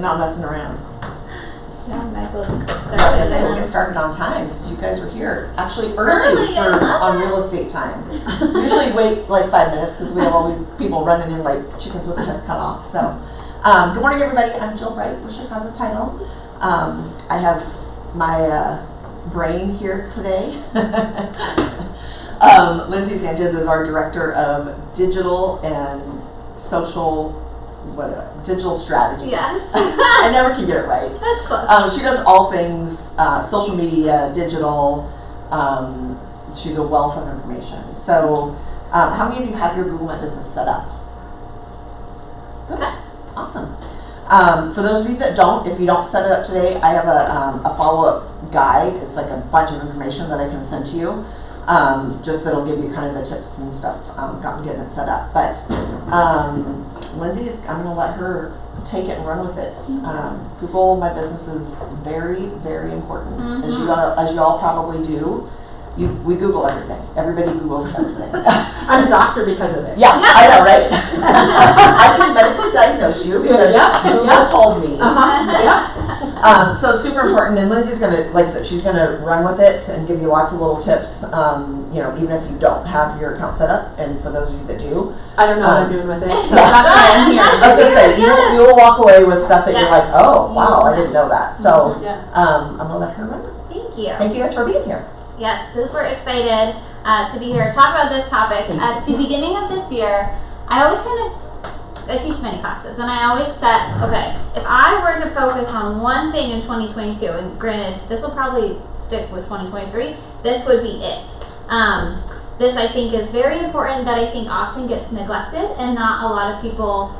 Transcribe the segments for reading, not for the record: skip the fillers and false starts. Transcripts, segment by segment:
not messing around. Yeah, might as well just get I was gonna say started. we'll get started on time because you guys were here actually early on real estate time. Usually wait like 5 minutes because we have always people running in like chickens with their heads cut off. So, good morning everybody. I'm Jill Wright with Chicago Title. I have my brain here today. Lindsay Sanchez is our director of digital and social. Digital strategies. Yes. I never can get it right. That's close. She does all things social media, digital. She's a wealth of information. So, how many of you have your Google My Business set up? Good. Okay. Awesome. For those of you that don't, if you don't set it up today, I have a follow-up guide. It's like a bunch of information that I can send to you. Just that'll give you kind of the tips and stuff getting it set up. But Lindsay I'm going to let her take it and run with it. Google My Business is very, very important. As you all probably do. We Google everything. Everybody Googles everything. I'm a doctor because of it. Yeah, I know, right? I can medically diagnose you because Google told me. So super important, and Lindsay's gonna, like I said, she's gonna run with it and give you lots of little tips. Even if you don't have your account set up, and for those of you that do, I don't know what I'm doing with it, so that's why I'm here. I was gonna say you will walk away with stuff that you're like, oh wow, I didn't know that. So I'm gonna let her run. Thank you. Thank you guys for being here. Yes, super excited to be here to talk about this topic. At the beginning of this year, I teach many classes, and I always said, okay, if I were to focus on one thing in 2022, and granted, this will probably stick with 2023, this would be it. This I think is very important that I think often gets neglected, and not a lot of people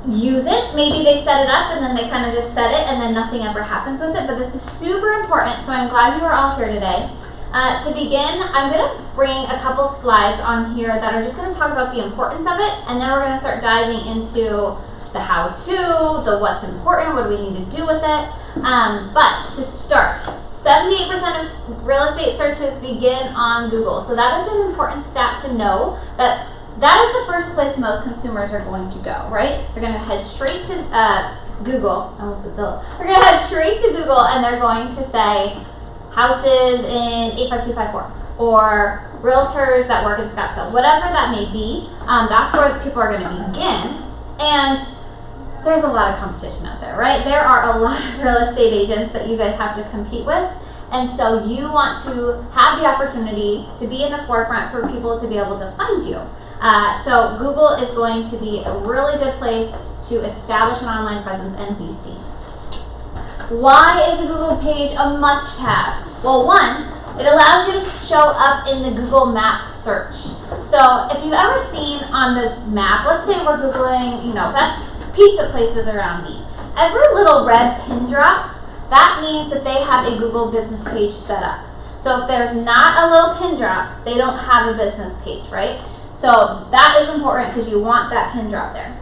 use it. Maybe they set it up and then they kind of just set it and then nothing ever happens with it, but this is super important, so I'm glad you are all here today. To begin, I'm going to bring a couple slides on here that are just going to talk about the importance of it, and then we're going to start diving into the how-to, the what's important, what do we need to do with it. But to start, 78% of real estate searches begin on Google, so that is an important stat to know, that is the first place most consumers are going to go, right? They're going to head straight to Google. I almost said Zillow. They're going to head straight to Google, and they're going to say houses in 85254 or realtors that work in Scottsdale, whatever that may be. That's where people are going to begin. And there's a lot of competition out there, right? There are a lot of real estate agents that you guys have to compete with. And so you want to have the opportunity to be in the forefront for people to be able to find you. So Google is going to be a really good place to establish an online presence and be seen. Why is a Google page a must-have? Well, one, it allows you to show up in the Google Maps search. So if you've ever seen on the map, let's say we're Googling, best pizza places around me. Every little red pin drop, that means that they have a Google business page set up. So if there's not a little pin drop, they don't have a business page, right? So that is important because you want that pin drop there.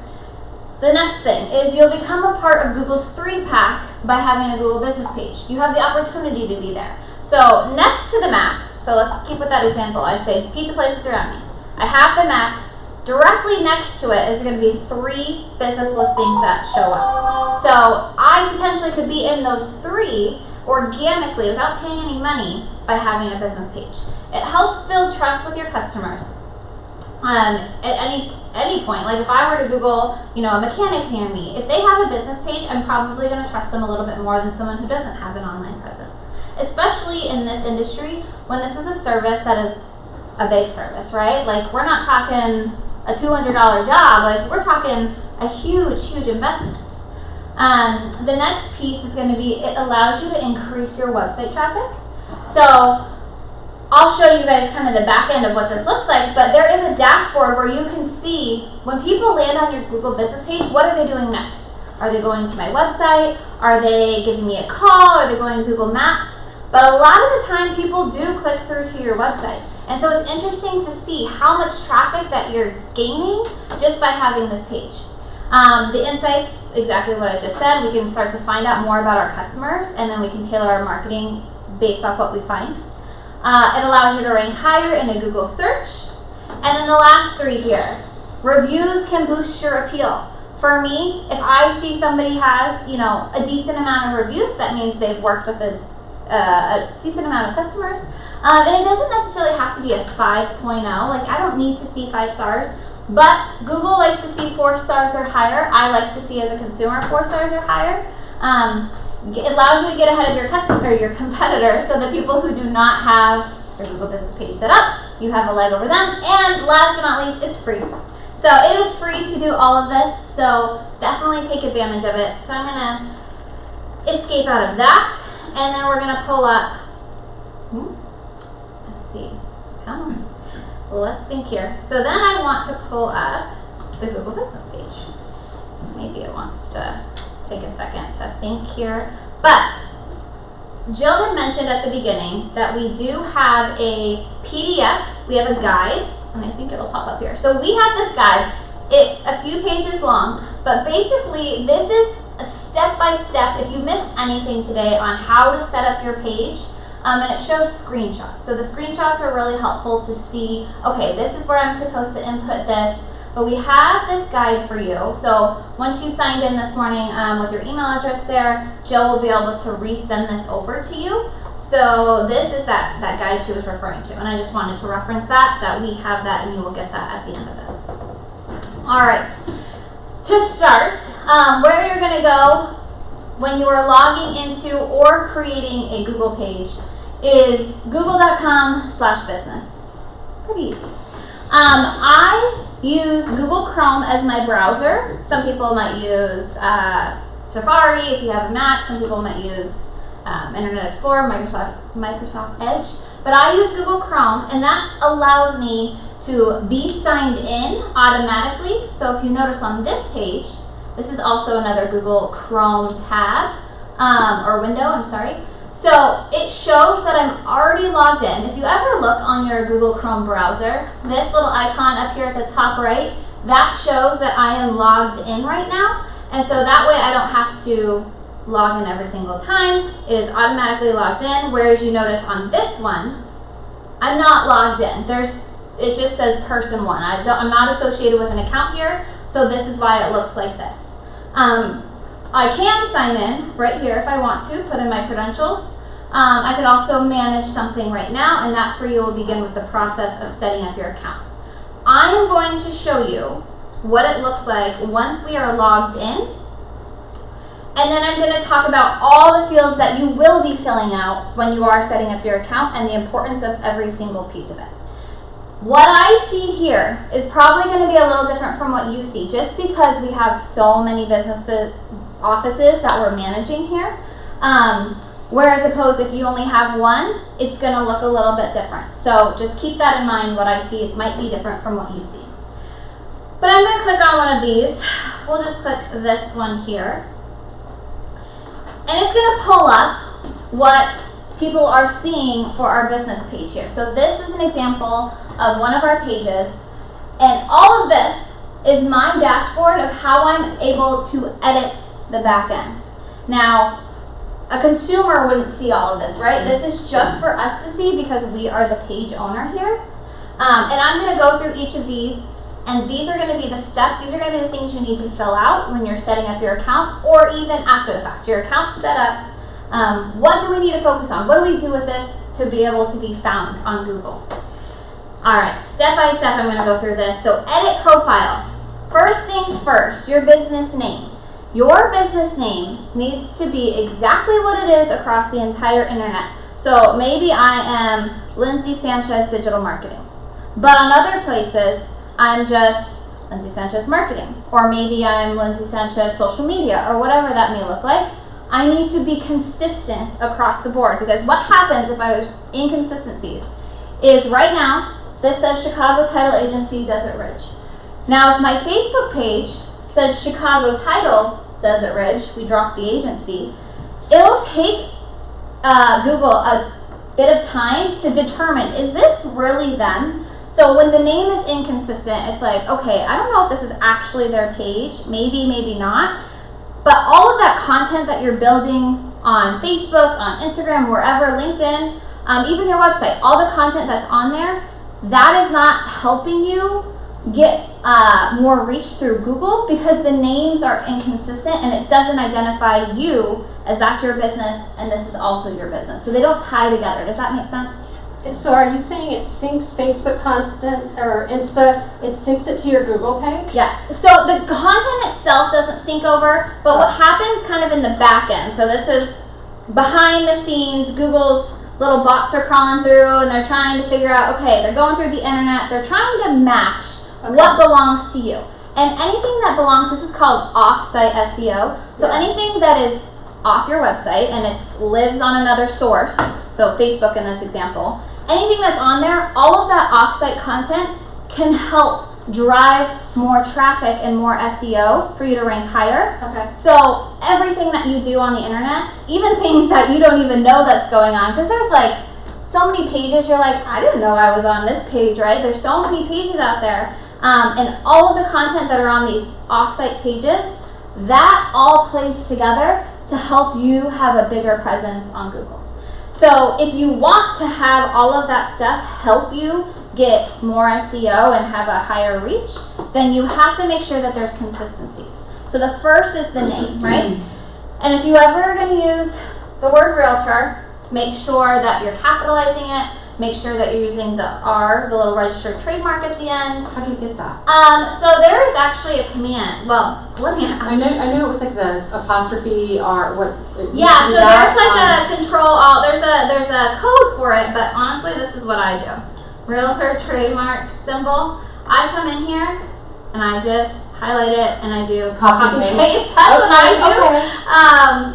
The next thing is you'll become a part of Google's 3-pack by having a Google business page. You have the opportunity to be there. So next to the map, so let's keep with that example. I say pizza places around me. I have the map. Directly next to it is going to be 3 business listings that show up. So I potentially could be in those 3 organically without paying any money by having a business page. It helps build trust with your customers. At any point, like if I were to Google, a mechanic near me, if they have a business page, I'm probably going to trust them a little bit more than someone who doesn't have an online presence. Especially in this industry, when this is a service that is a big service, right? Like we're not talking a $200 job, like we're talking a huge, huge investment. The next piece is going to be, it allows you to increase your website traffic. So I'll show you guys kind of the back end of what this looks like, but there is a dashboard where you can see when people land on your Google business page, what are they doing next? Are they going to my website? Are they giving me a call? Are they going to Google Maps? But a lot of the time people do click through to your website. And so it's interesting to see how much traffic that you're gaining just by having this page. The insights, exactly what I just said, we can start to find out more about our customers, and then we can tailor our marketing based off what we find. It allows you to rank higher in a Google search. And then the last 3 here. Reviews can boost your appeal. for me, if I see somebody has, you know, a decent amount of reviews, that means they've worked with a decent amount of customers. And it doesn't necessarily have to be a 5.0. Like, I don't need to see 5 stars, but Google likes to see 4 stars or higher. I like to see, as a consumer, 4 stars or higher. It allows you to get ahead of your customer or your competitor, so the people who do not have their Google Business page set up, you have a leg over them. And last but not least, it's free. So it is free to do all of this, so definitely take advantage of it. So I'm going to escape out of that, and then we're going to pull up, let's see, come on. Let's think here. So then I want to pull up the Google Business page. Maybe it wants to take a second to think here. But Jill had mentioned at the beginning that we do have a PDF. We have a guide, and I think it'll pop up here. So we have this guide. It's a few pages long, but basically this is a step-by-step, if you missed anything today, on how to set up your page. And it shows screenshots. So the screenshots are really helpful to see, okay, this is where I'm supposed to input this. But we have this guide for you. So once you signed in this morning with your email address there, Jill will be able to resend this over to you. So this is that guide she was referring to. And I just wanted to reference that we have that, and you will get that at the end of this. All right. To start, where you're going to go when you are logging into or creating a Google page is google.com/business. Pretty easy. I use Google Chrome as my browser. Some people might use Safari if you have a Mac. Some people might use Internet Explorer, Microsoft Edge. But I use Google Chrome, and that allows me to be signed in automatically. So if you notice on this page, this is also another Google Chrome tab, or window, I'm sorry. So it shows that I'm already logged in. If you ever look on your Google Chrome browser, this little icon up here at the top right, that shows that I am logged in right now. And so that way I don't have to log in every single time. It is automatically logged in, whereas you notice on this one, I'm not logged in. It just says person 1. I'm not associated with an account here, so this is why it looks like this. I can sign in right here if I want to, put in my credentials. I could also manage something right now, and that's where you will begin with the process of setting up your account. I am going to show you what it looks like once we are logged in, and then I'm going to talk about all the fields that you will be filling out when you are setting up your account and the importance of every single piece of it. What I see here is probably going to be a little different from what you see, just because we have so many offices that we're managing here. Whereas opposed if you only have one, it's going to look a little bit different. So just keep that in mind. What I see, it might be different from what you see. But I'm going to click on one of these. We'll just click this one here. And it's going to pull up what people are seeing for our business page here. So this is an example of one of our pages, and all of this is my dashboard of how I'm able to edit the back end. Now, a consumer wouldn't see all of this, right? This is just for us to see because we are the page owner here. And I'm going to go through each of these, and these are going to be the steps. These are going to be the things you need to fill out when you're setting up your account, or even after the fact. Your account's set up. What do we need to focus on? What do we do with this to be able to be found on Google? All right, step by step, I'm going to go through this. So edit profile. First things first, your business name. Your business name needs to be exactly what it is across the entire internet. So maybe I am Lindsay Sanchez Digital Marketing, but on other places, I'm just Lindsay Sanchez Marketing, or maybe I'm Lindsay Sanchez Social Media, or whatever that may look like. I need to be consistent across the board, because what happens if I was inconsistencies is right now, this says Chicago Title Agency, Desert Ridge. Now, if my Facebook page said Chicago Title, Desert Ridge, we dropped the agency, it'll take Google a bit of time to determine, is this really them? So when the name is inconsistent, it's like, okay, I don't know if this is actually their page, maybe, maybe not. But all of that content that you're building on Facebook, on Instagram, wherever, LinkedIn, even your website, all the content that's on there, that is not helping you get more reach through Google because the names are inconsistent and it doesn't identify you as that's your business and this is also your business. So they don't tie together. Does that make sense? So are you saying it syncs Facebook Constant or Insta, it syncs it to your Google page? Yes. So the content itself doesn't sync over, but what happens kind of in the back end, so this is behind the scenes, Google's little bots are crawling through and they're trying to figure out, okay, they're going through the internet, they're trying to match what belongs to you. And anything that belongs, this is called off-site SEO. So anything that is off your website and it lives on another source, so Facebook in this example, anything that's on there, all of that off-site content can help drive more traffic and more SEO for you to rank higher. Okay. So everything that you do on the internet, even things that you don't even know that's going on, because there's like so many pages, you're like, I didn't know I was on this page, right? There's so many pages out there. And all of the content that are on these off-site pages, that all plays together to help you have a bigger presence on Google. So if you want to have all of that stuff help you get more SEO and have a higher reach, then you have to make sure that there's consistencies. So the first is the name, right? And if you ever are going to use the word realtor, make sure that you're capitalizing it. Make sure that you're using the R, the little registered trademark at the end. How do you get that? So there is actually a command. Well, let me. I know it was like the apostrophe R. What? Yeah. So there's like a control alt. There's a code for it, but honestly, this is what I do. Realtor trademark symbol. I come in here and I just highlight it and I do copy and paste. That's what I do. Okay.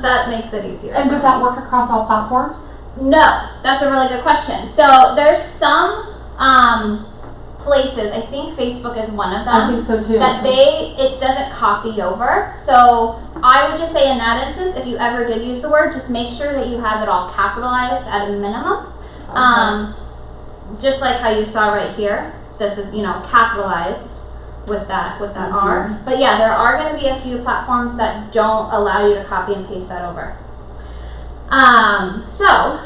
That makes it easier. And does that work across all platforms? No, that's a really good question. So there's some places, I think Facebook is one of them. I think so too. That it doesn't copy over. So I would just say in that instance, if you ever did use the word, just make sure that you have it all capitalized at a minimum. Okay. Just like how you saw right here, this is, capitalized with that R. But yeah, there are going to be a few platforms that don't allow you to copy and paste that over. So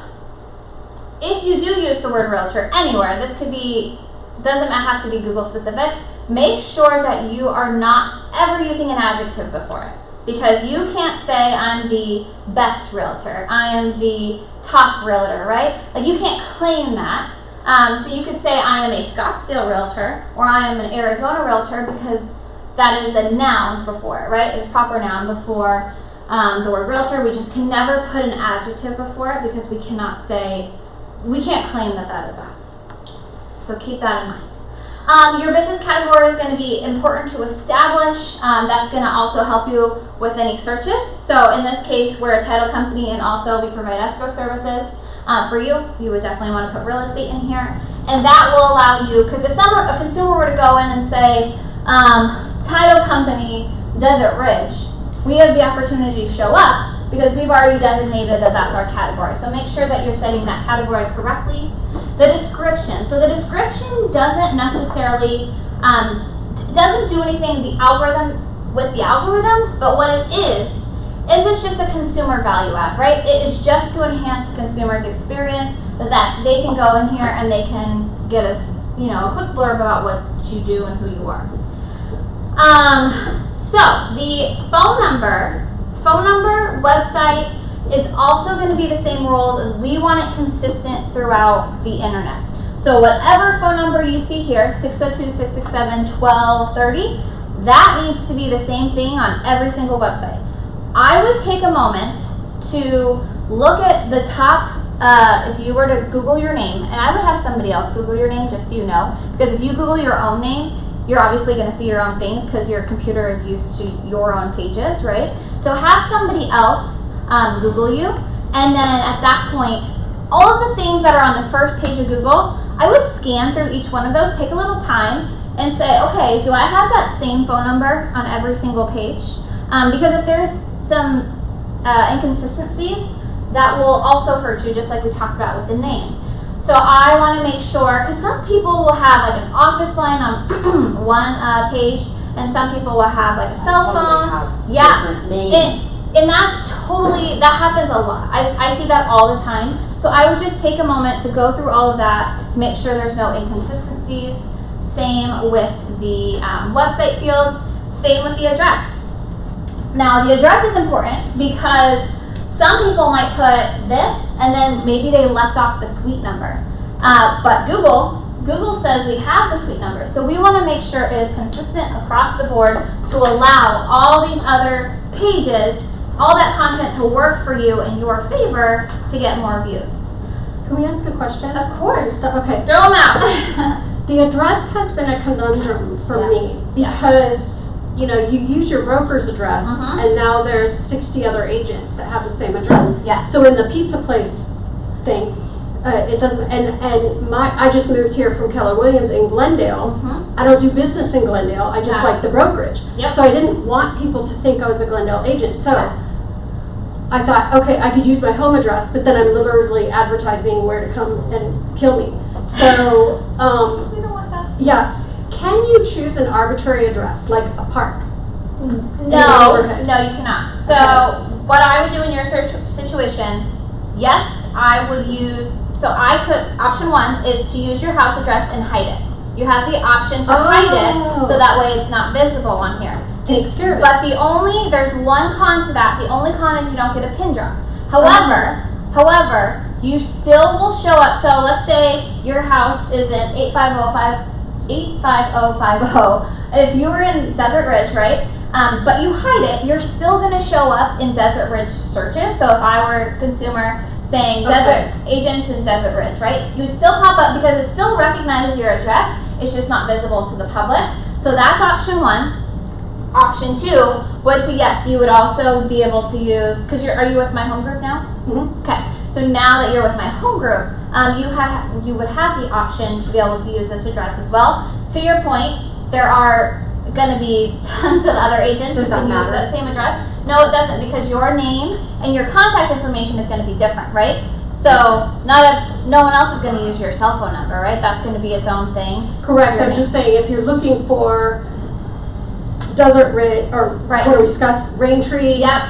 if you do use the word realtor anywhere, this doesn't have to be Google specific. Make sure that you are not ever using an adjective before it, because you can't say I'm the best realtor, I am the top realtor, right? Like you can't claim that. So you could say I am a Scottsdale realtor or I am an Arizona realtor, because that is a noun before it, right? A proper noun before the word realtor. We just can never put an adjective before it because we can't claim that is us. So keep that in mind. Your business category is going to be important to establish. That's going to also help you with any searches. So in this case, we're a title company and also we provide escrow services. For you would definitely want to put real estate in here. And that will allow you, because if a consumer were to go in and say, title company, Desert Ridge, we have the opportunity to show up because we've already designated that that's our category. So make sure that you're setting that category correctly. The description. So the description doesn't necessarily, doesn't do anything with the algorithm, but what it is it's just a consumer value add, right? It is just to enhance the consumer's experience, that they can go in here and they can get us, a quick blurb about what you do and who you are. So the phone number, website is also going to be the same rules, as we want it consistent throughout the internet. So whatever phone number you see here, 602-667-1230, that needs to be the same thing on every single website. I would take a moment to look at the top, if you were to Google your name, and I would have somebody else Google your name just so you know, because if you Google your own name, you're obviously going to see your own things because your computer is used to your own pages, right? So have somebody else Google you, and then at that point, all of the things that are on the first page of Google, I would scan through each one of those, take a little time, and say, okay, do I have that same phone number on every single page? Because if there's some inconsistencies, that will also hurt you, just like we talked about with the name. So I want to make sure, because some people will have like an office line on one page, and some people will have like a cell phone. Yeah, and that happens a lot. I see that all the time. So I would just take a moment to go through all of that, make sure there's no inconsistencies, Same with the website field. Same with the address. Now the address is important because some people might put this and then maybe they left off the suite number. But Google says we have the suite number. So we want to make sure it is consistent across the board to allow all these other pages, all that content to work for you in your favor to get more views. Can we ask a question? Of course. Okay. Throw them out. The address has been a conundrum for Yes. me because, you know, you use your broker's address Mhm. and now there's 60 other agents that have the same address. Yes. So in the pizza place thing, it doesn't, I just moved here from Keller Williams in Glendale. Mhm. I don't do business in Glendale, I just Yeah. like the brokerage. Yep. So I didn't want people to think I was a Glendale agent, so Yes. I thought, okay, I could use my home address, but then I'm literally advertising where to come and kill me. So, We don't want that. yes, can you choose an arbitrary address, like a park? No, neighborhood. no, you cannot. So what I would do in your situation, yes, I would use, so I could, option one is to use your house address and hide it. You have the option to hide it, so that way it's not visible on here. Takes care of it. But there's one con to that. The only con is you don't get a pin drop. However, you still will show up. So let's say your house is in 85050. If you were in Desert Ridge, right? But you hide it, you're still going to show up in Desert Ridge searches. So if I were a consumer saying Desert Agents in Desert Ridge, right? You would still pop up because it still recognizes your address. It's just not visible to the public. So that's option one. Option two would to yes, you would also be able to use, because are you with my home group now? Mhm. Okay, so now that you're with my home group, you would have the option to be able to use this address as well. To your point, there are going to be tons of other agents who Does that can use matter? that same address. No, it doesn't, because your name and your contact information is going to be different, right? So no one else is going to use your cell phone number, right? That's going to be its own thing. Correct, Your I'm just saying, if you're looking for Desert Ridge, or Right. what are we, Scott's Raintree? Yep.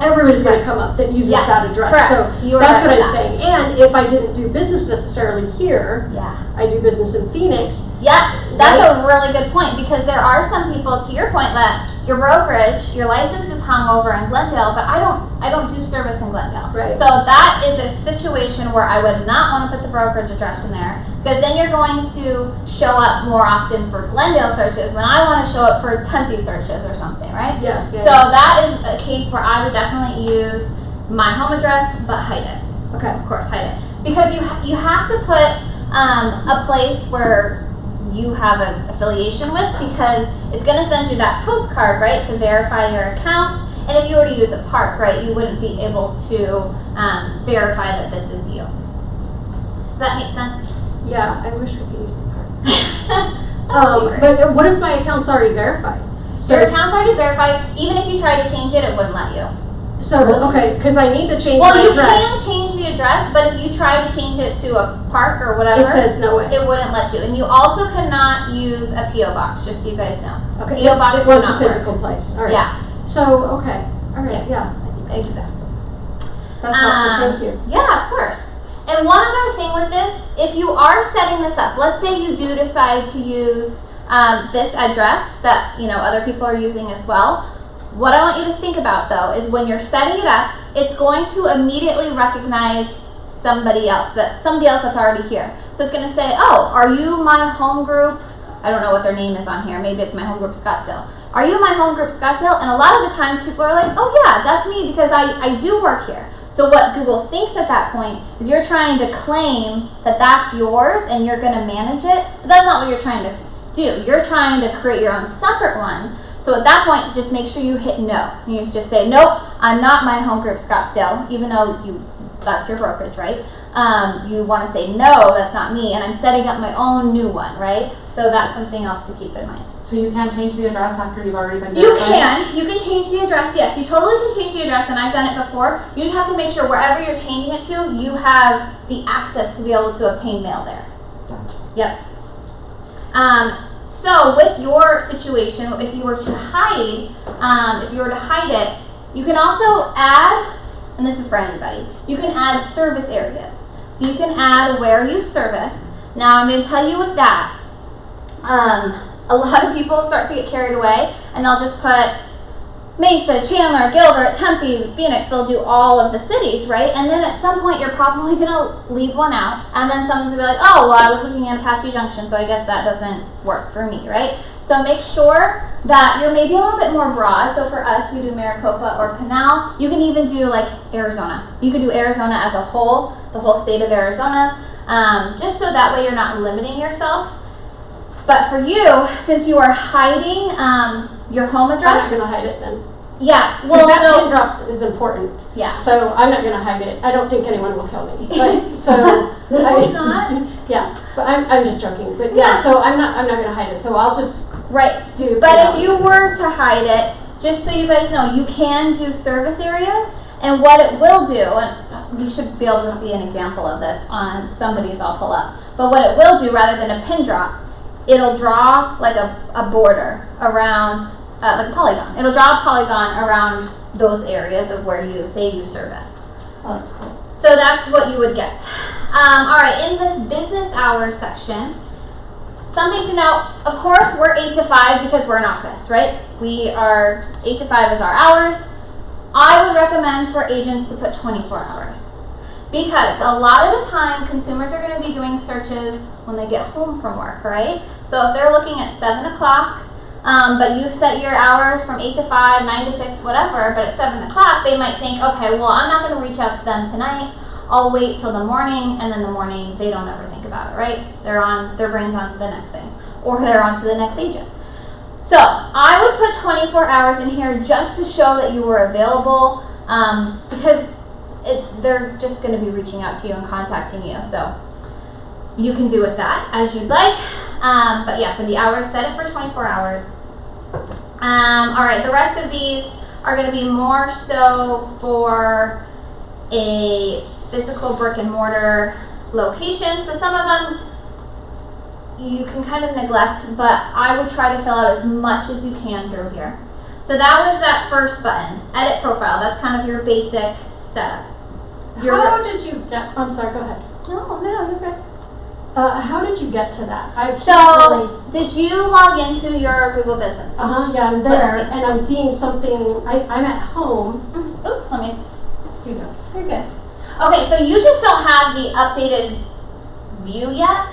Everybody's gonna come up that uses Yes, that address, correct. so You are that's right what I'm with that. saying. And if I didn't do business necessarily here, Yeah. I do business in Phoenix, Yes, that's a really good point, because there are some people, to your point, that your brokerage, your license is hung over in Glendale, but I don't do service in Glendale. Right. So that is a situation where I would not want to put the brokerage address in there, because then you're going to show up more often for Glendale searches when I want to show up for Tempe searches or something, right? yeah. So that is a case where I would definitely use my home address, but hide it. Okay, Of course, hide it, because you have to put a place where you have an affiliation with, because it's going to send you that postcard, right, to verify your account. And if you were to use a park, right, you wouldn't be able to verify that this is you. Does that make sense? yeah, I wish we could use the park. That would be great. But what if my account's already verified? Your account's already verified. Even if you try to change it, it wouldn't let you. So, okay, because I need to change Well, my you address. can change the address, but if you try to change it to a park or whatever, It says no way. it wouldn't let you. And you also cannot use a P.O. box, just so you guys know. Okay, P.O. box it does wants a not work. physical place, all right. Yeah. So, okay, all right, Yes. yeah, Exactly. that's helpful, thank you. Yeah, of course. And one other thing with this, if you are setting this up, let's say you do decide to use this address that other people are using as well. What I want you to think about though is when you're setting it up, it's going to immediately recognize somebody else that's already here. So it's going to say, "Oh, are you my home group?" I don't know what their name is on here. Maybe it's my home group Scottsdale. Are you my home group Scottsdale? And a lot of the times people are like, "Oh yeah, that's me because I do work here." So what Google thinks at that point is you're trying to claim that that's yours and you're going to manage it. But that's not what you're trying to do. You're trying to create your own separate one. So at that point, just make sure you hit no. You just say, "Nope, I'm not my home group Scottsdale," even though that's your brokerage, right? You want to say, "No, that's not me, and I'm setting up my own new one," right? So that's something else to keep in mind. So you can't change the address after you've already been You verified? can change the address, yes. You totally can change the address, and I've done it before. You just have to make sure wherever you're changing it to, you have the access to be able to obtain mail there. Gotcha. Yep. So with your situation, if you were to hide it, you can also add, and this is for anybody, you can add service areas. So you can add where you service. Now I'm going to tell you with that, a lot of people start to get carried away and they'll just put Mesa, Chandler, Gilbert, Tempe, Phoenix. They'll do all of the cities, right? And then at some point you're probably gonna leave one out, and then someone's gonna be like, oh, well, I was looking at Apache Junction, so I guess that doesn't work for me, right? So make sure that you're maybe a little bit more broad. So for us, we do Maricopa or Pinal. You can even do like Arizona. You could do Arizona as a whole, the whole state of Arizona, just so that way you're not limiting yourself. But for you, since you are hiding your home I'm address, not gonna hide it then. yeah, Well, well, that so pin drops is important. yeah. So I'm not gonna hide it. I don't think anyone will kill me. But so Why not? Yeah, but I'm just joking. But yeah, so I'm not gonna hide it. So I'll just Right. do. But if you were to hide it, just so you guys know, you can do service areas, and what it will do, and you should be able to see an example of this on somebody's I'll pull up. But what it will do, rather than a pin drop, it'll draw like a border around, like a polygon. It'll draw a polygon around those areas of where you say you service. Oh, that's cool. So that's what you would get. All right, in this business hours section, something to note, of course, we're 8 to 5 because we're an office, right? We are 8 to 5 is our hours. I would recommend for agents to put 24 hours. Because a lot of the time, consumers are going to be doing searches when they get home from work, right? So if they're looking at 7 o'clock, but you've set your hours from 8 to 5, 9 to 6, whatever, but at 7 o'clock, they might think, okay, well, I'm not going to reach out to them tonight. I'll wait till the morning, and then the morning, they don't ever think about it, right? They're on, their brain's on to the next thing, or they're on to the next agent. So I would put 24 hours in here just to show that you were available, because they're just going to be reaching out to you and contacting you. So you can do with that as you'd like. But yeah, for the hours, set it for 24 hours. All right, the rest of these are going to be more so for a physical brick and mortar location. So some of them you can kind of neglect, but I would try to fill out as much as you can through here. So that was that first button, edit profile. That's kind of your basic setup. How did you get? I'm sorry. Go ahead. No, you're good. How did you get to that? So, did you log into your Google Business Page? Yeah, I'm Let's there, see. and I'm seeing something. I'm at home. Ooh, let me. Here you go. You're good. Okay, so you just don't have the updated view yet.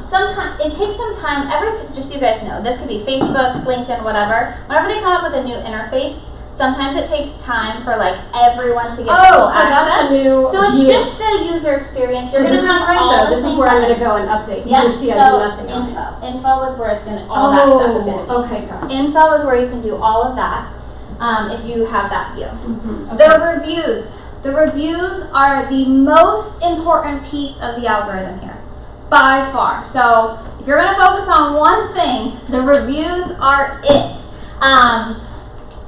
Sometimes it takes some time. Just so you guys know, this could be Facebook, LinkedIn, whatever. Whenever they come up with a new interface, sometimes it takes time for like everyone to get full so access. that's a new. So it's view. just the user experience. So You're this gonna is have right all though. the This is same where I'm gonna buttons. go and update. You Yes, can see I so do nothing on it. info is where it's gonna all that stuff is gonna be. Okay, gotcha. Info is where you can do all of that if you have that view. Okay. The reviews. The reviews are the most important piece of the algorithm here, by far. So if you're going to focus on one thing, the reviews are it.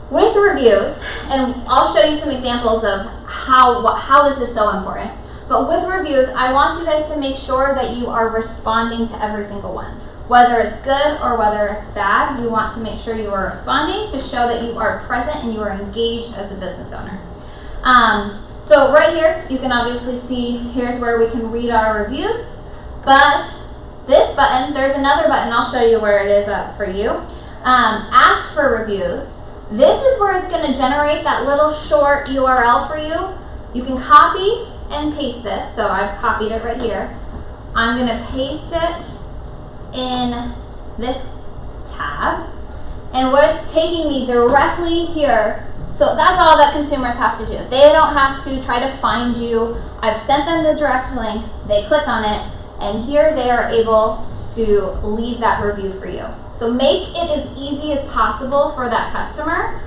With reviews, and I'll show you some examples of how this is so important. But with reviews, I want you guys to make sure that you are responding to every single one. Whether it's good or whether it's bad, you want to make sure you are responding to show that you are present and you are engaged as a business owner. So right here, you can obviously see, here's where we can read our reviews. But this button, there's another button, I'll show you where it is for you. Ask for reviews. This is where it's going to generate that little short URL for you. You can copy and paste this. So I've copied it right here. I'm going to paste it in this tab. And where it's taking me directly here. So that's all that consumers have to do. They don't have to try to find you. I've sent them the direct link. They click on it. And here they are able to leave that review for you. So make it as easy as possible for that customer.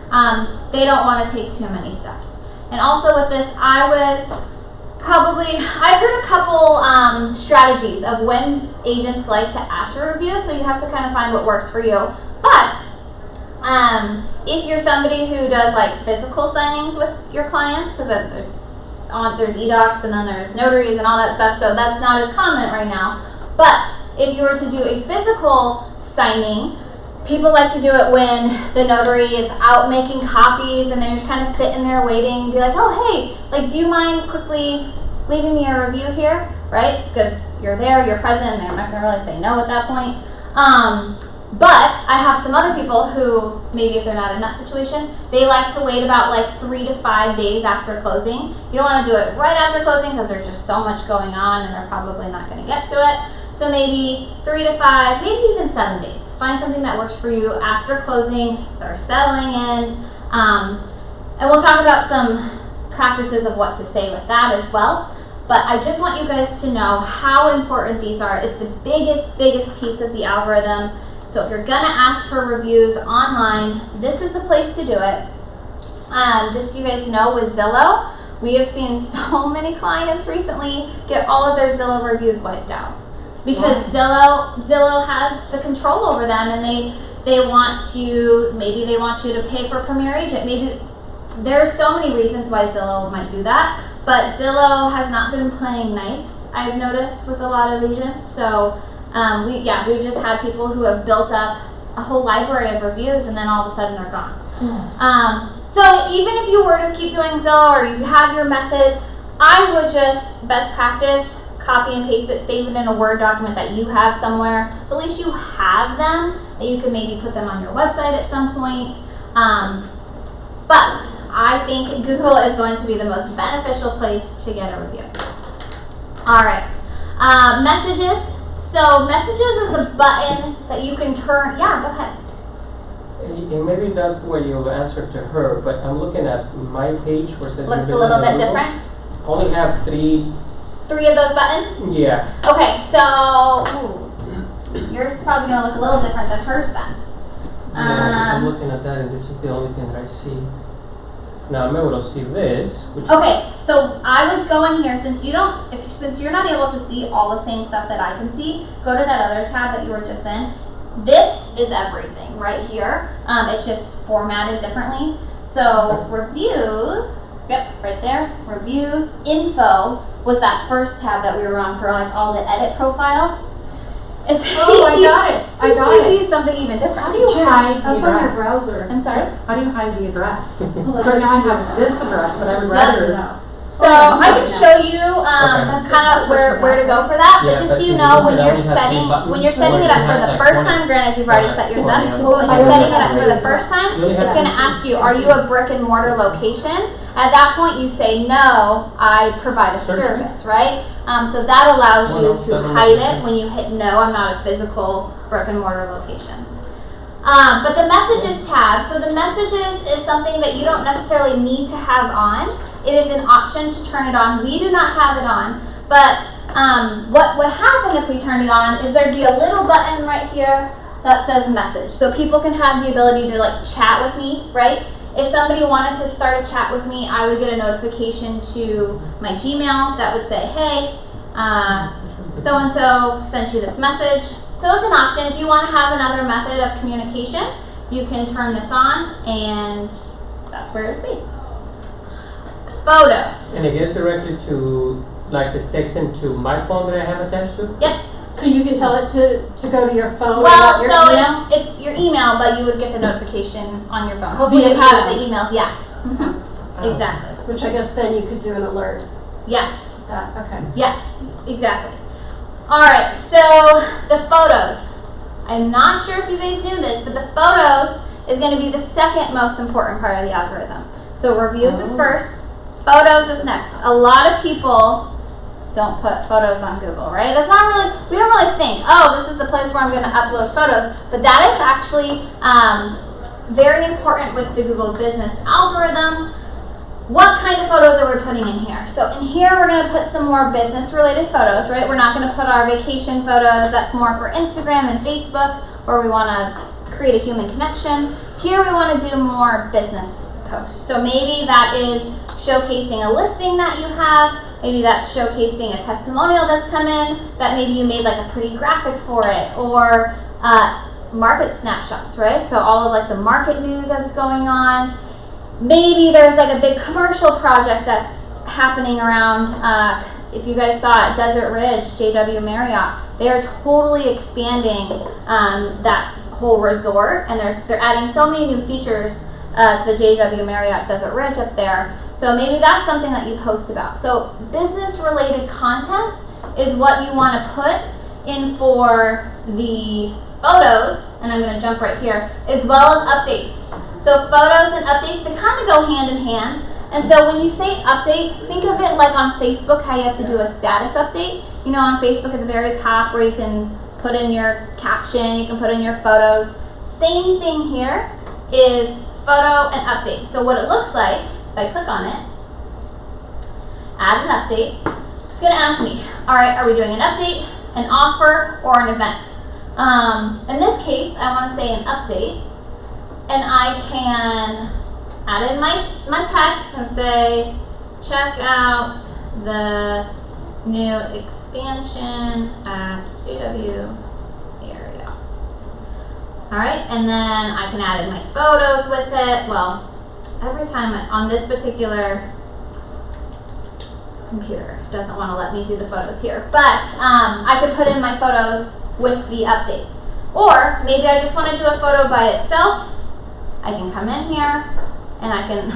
They don't want to take too many steps. And also with this, I've heard a couple strategies of when agents like to ask for reviews, so you have to kind of find what works for you. But if you're somebody who does like physical signings with your clients, because there's eDocs and then there's notaries and all that stuff, so that's not as common right now. But if you were to do a physical signing, people like to do it when the notary is out making copies and they're just kind of sitting there waiting and be like, oh, hey, like, do you mind quickly leaving me a review here, right? Because you're there, you're present, and they're not going to really say no at that point. But I have some other people who, maybe if they're not in that situation, they like to wait about like 3 to 5 days after closing. You don't want to do it right after closing because there's just so much going on and they're probably not going to get to it. So maybe 3 to 5, maybe even 7 days. Find something that works for you after closing, that are settling in. And we'll talk about some practices of what to say with that as well. But I just want you guys to know how important these are. It's the biggest piece of the algorithm. So if you're gonna ask for reviews online, this is the place to do it. Just so you guys know, with Zillow, we have seen so many clients recently get all of their Zillow reviews wiped out. Because Zillow has the control over them, and they want to, maybe they want you to pay for a Premier Agent. Maybe there's so many reasons why Zillow might do that, but Zillow has not been playing nice, I've noticed, with a lot of agents. So we've just had people who have built up a whole library of reviews and then all of a sudden they're gone. So even if you were to keep doing Zillow or you have your method, I would just, best practice, copy and paste it, save it in a Word document that you have somewhere. At least you have them, and you can maybe put them on your website at some point. But I think Google is going to be the most beneficial place to get a review. All right, messages. So messages is a button that you can turn. Yeah, go ahead. And maybe that's where you'll answer to her, but I'm looking at my page where it says Looks a New little Business bit on Google. different. I only have 3. 3 of those buttons. Yeah. Okay, so yours is probably gonna look a little different than hers then. Yeah, I'm looking at that, and this is the only thing that I see. Now I'm able to see this, which Okay, so I would go in here, since you're not able to see all the same stuff that I can see, go to that other tab that you were just in. This is everything right here. It's just formatted differently. So reviews, yep, right there. Reviews, info was that first tab that we were on for like all the edit profile. It's I got it. I got it. He sees something even different. How do you hide the Up on your address? browser. I'm sorry? How do you hide the address? So So now I have this address, but I would rather know. So I can show you kind of where to go for that, but Yeah, just so but you the know, reason when I you're only have setting 3 buttons, when you're setting or it up she for has the like first 20. time, granted you've already set yours up, but when I you're don't setting it have up for the first time, You only have it's going to ask you, are you a brick and mortar location? At that point you say, no, I provide a Search me. service, right? So that allows Well, you no, to that don't hide make it sense. when you hit no, I'm not a physical brick and mortar location. But the messages tab, so the messages is something that you don't necessarily need to have on. It is an option to turn it on. We do not have it on, but what would happen if we turned it on is there'd be a little button right here that says message. So people can have the ability to like chat with me, right? If somebody wanted to start a chat with me, I would get a notification to my Gmail that would say, hey, so-and-so sent you this message. So it's an option. If you want to have another method of communication, you can turn this on, and that's where it would be. Photos. And it gets directly to, like, this takes into my phone that I have attached to? Yep. So you can tell it to go to your phone Well, and your so email? it's your email, but you would get the notification on your phone. Hopefully Via you have email. the emails, yeah. Oh. Exactly. Which I guess then you could do an alert. Yes. Okay. Yes, exactly. Alright, so the photos. I'm not sure if you guys knew this, but the photos is going to be the second most important part of the algorithm. So reviews is first, photos is next. A lot of people don't put photos on Google, right? That's not really, we don't really think, oh, this is the place where I'm going to upload photos, but that is actually very important with the Google business algorithm. What kind of photos are we putting in here? So in here we're going to put some more business related photos, right? We're not going to put our vacation photos. That's more for Instagram and Facebook, where we want to create a human connection. Here we want to do more business posts. So maybe that is showcasing a listing that you have. Maybe that's showcasing a testimonial that's come in, that maybe you made like a pretty graphic for it, or market snapshots, right? So all of like the market news that's going on. Maybe there's like a big commercial project that's happening around, if you guys saw it, Desert Ridge, JW Marriott, they are totally expanding that whole resort, and they're adding so many new features to the JW Marriott Desert Ridge up there. So maybe that's something that you post about. So business related content is what you want to put in for the photos, and I'm going to jump right here, as well as updates. So photos and updates, they kind of go hand in hand. And so when you say update, think of it like on Facebook, how you have to do a status update. You know, on Facebook at the very top where you can put in your caption, you can put in your photos. Same thing here is photo and update. So what it looks like, if I click on it, add an update, it's going to ask me, all right, are we doing an update, an offer, or an event? In this case, I want to say an update, and I can add in my text and say, check out the new expansion at JW area. All right, and then I can add in my photos with it. Well, every time on this particular computer doesn't want to let me do the photos here, but I could put in my photos with the update. Or maybe I just want to do a photo by itself. I can come in here and I can,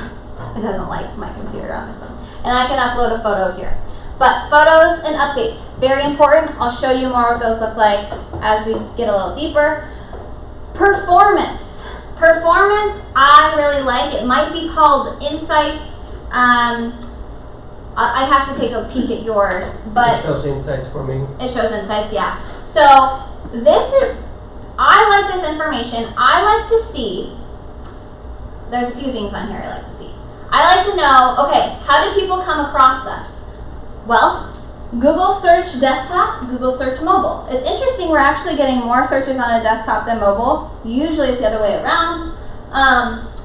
it doesn't like my computer on this one, and I can upload a photo here. But photos and updates, very important. I'll show you more what those look like as we get a little deeper. Performance. Performance, I really like. It might be called insights. I have to take a peek at yours, but It shows insights for me. it shows insights, yeah. So I like this information. I like to see, there's a few things on here I like to see. I like to know, okay, how do people come across us? Well, Google search desktop, Google search mobile. It's interesting, we're actually getting more searches on a desktop than mobile. Usually it's the other way around.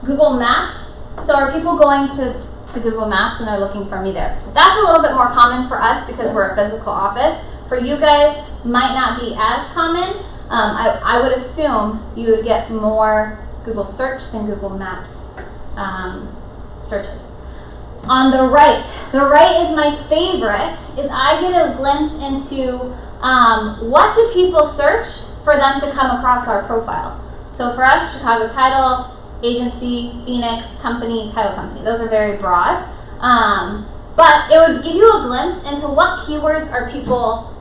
Google Maps. So are people going to Google Maps and they're looking for me there? That's a little bit more common for us because we're a physical office. For you guys, might not be as common. I would assume you would get more Google search than Google Maps searches. On the right is my favorite, is I get a glimpse into what do people search for them to come across our profile. So for us, Chicago Title, agency, Phoenix, company, title company. Those are very broad. But it would give you a glimpse into what keywords are people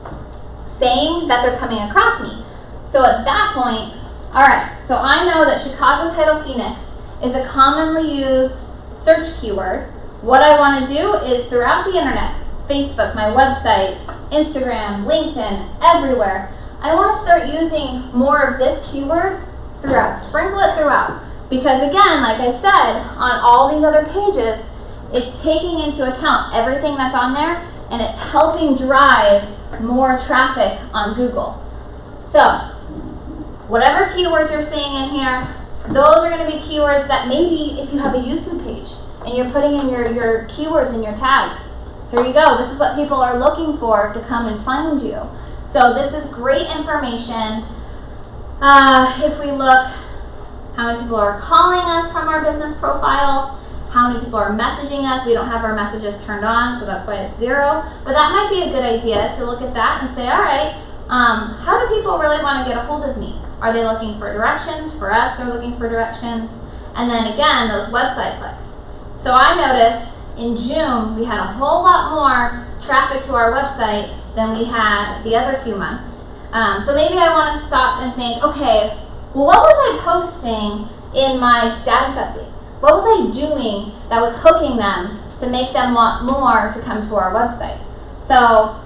saying that they're coming across me. So at that point, all right, so I know that Chicago Title Phoenix is a commonly used search keyword. What I want to do is throughout the internet, Facebook, my website, Instagram, LinkedIn, everywhere, I want to start using more of this keyword throughout, sprinkle it throughout. Because again, like I said, on all these other pages, it's taking into account everything that's on there and it's helping drive more traffic on Google. So, whatever keywords you're seeing in here, those are going to be keywords that maybe if you have a YouTube page and you're putting in your keywords and your tags, here you go. This is what people are looking for to come and find you. So this is great information. If we look, how many people are calling us from our business profile? How many people are messaging us? We don't have our messages turned on, so that's why it's 0. But that might be a good idea to look at that and say, all right, how do people really want to get a hold of me? Are they looking for directions? For us, they're looking for directions. And then again, those website clicks. So I noticed in June, we had a whole lot more traffic to our website than we had the other few months. So maybe I want to stop and think, okay, well, what was I posting in my status updates? What was I doing that was hooking them to make them want more to come to our website? So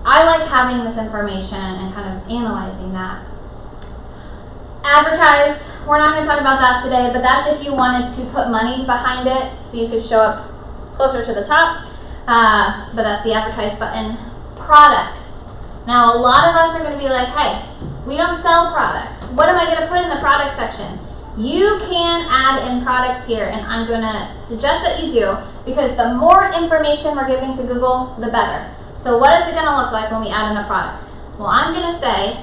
I like having this information and kind of analyzing that. Advertise. We're not going to talk about that today, but that's if you wanted to put money behind it so you could show up closer to the top. But that's the advertise button. Products. Now, a lot of us are going to be like, hey, we don't sell products. What am I going to put in the product section? You can add in products here, and I'm going to suggest that you do, because the more information we're giving to Google, the better. So what is it going to look like when we add in a product? Well, I'm going to say,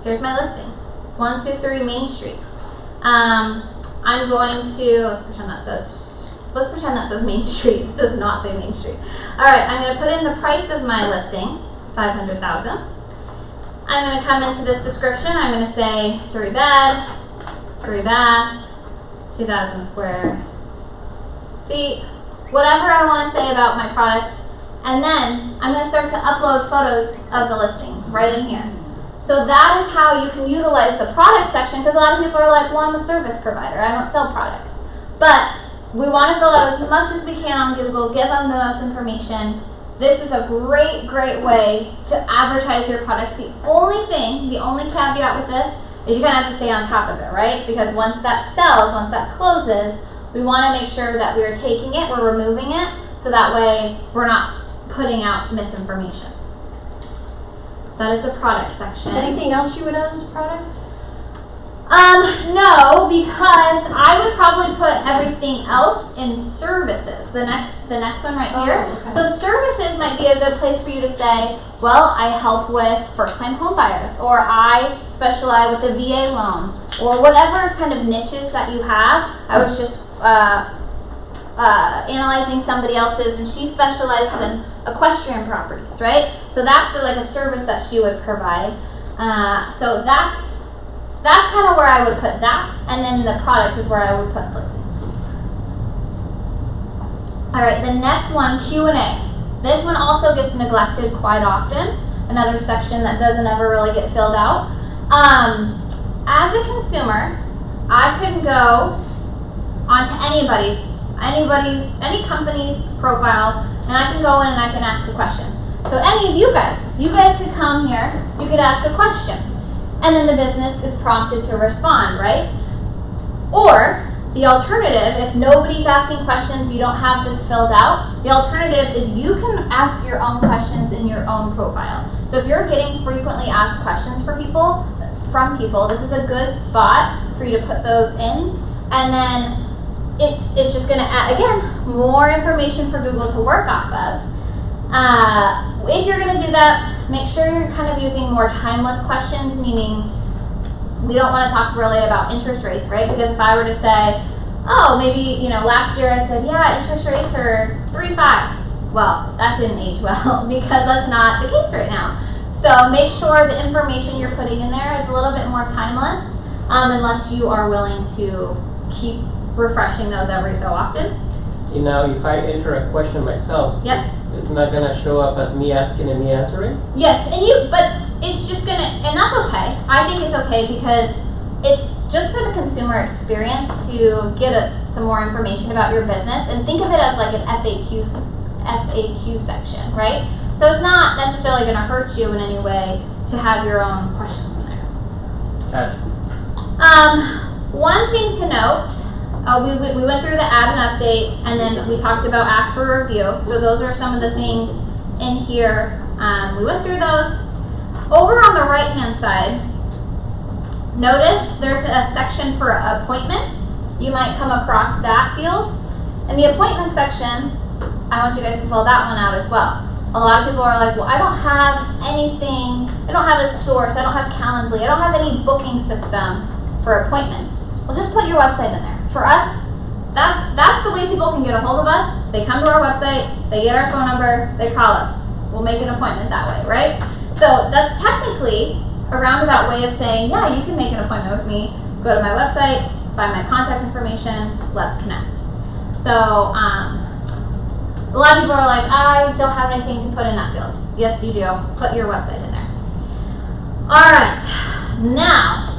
here's my listing. 123 Main Street. I'm going to, let's pretend that says Main Street. It does not say Main Street. All right, I'm going to put in the price of my listing, $500,000. I'm going to come into this description. I'm going to say 3 bed, 3 bath, 2,000 square feet, whatever I want to say about my product. And then I'm going to start to upload photos of the listing right in here. So that is how you can utilize the product section, because a lot of people are like, well, I'm a service provider, I don't sell products. But we want to fill out as much as we can on Google, give them the most information. This is a great, great way to advertise your products. The only caveat with this is you're going to have to stay on top of it, right? Because once that sells, once that closes, we want to make sure that we're taking it, we're removing it, so that way we're not putting out misinformation. That is the product section. Anything else you would add as products? No, because I would probably put everything else in services. The next one right here. Oh, okay. So services might be a good place for you to say, well, I help with first-time home buyers, or I specialize with the VA loan, or whatever kind of niches that you have. I was just analyzing somebody else's, and she specializes in equestrian properties, right? So that's like a service that she would provide. So that's kind of where I would put that, and then the product is where I would put listings. All right, the next one, Q&A. This one also gets neglected quite often. Another section that doesn't ever really get filled out. As a consumer, I could go onto any company's profile, and I can go in and I can ask a question. So any of you guys could come here, you could ask a question, and then the business is prompted to respond, right? Or the alternative, if nobody's asking questions, you don't have this filled out, the alternative is you can ask your own questions in your own profile. So if you're getting frequently asked questions from people, this is a good spot for you to put those in, and then it's just going to add, again, more information for Google to work off of. If you're going to do that, make sure you're kind of using more timeless questions, meaning we don't want to talk really about interest rates, right? Because if I were to say, oh, maybe, last year I said, yeah, interest rates are 3.5. Well, that didn't age well because that's not the case right now. So make sure the information you're putting in there is a little bit more timeless, unless you are willing to keep refreshing those every so often. If I enter a question myself, Yep. it's not gonna show up as me asking and me answering? Yes, but it's just and that's okay. I think it's okay because it's just for the consumer experience to get some more information about your business, and think of it as like an FAQ section, right? So it's not necessarily going to hurt you in any way to have your own questions in there. Gotcha. One thing to note, we went through the add and update, and then we talked about ask for review. So those are some of the things in here. We went through those. Over on the right hand side, notice there's a section for appointments. You might come across that field. In the appointment section, I want you guys to fill that one out as well. A lot of people are like, well, I don't have anything, I don't have a source, I don't have Calendly, I don't have any booking system for appointments. Well, just put your website in there. For us, that's the way people can get a hold of us. They come to our website, they get our phone number, they call us. We'll make an appointment that way, right? So that's technically a roundabout way of saying, yeah, you can make an appointment with me. Go to my website, find my contact information, let's connect. So, a lot of people are like, I don't have anything to put in that field. Yes, you do. Put your website in there. All right. Now,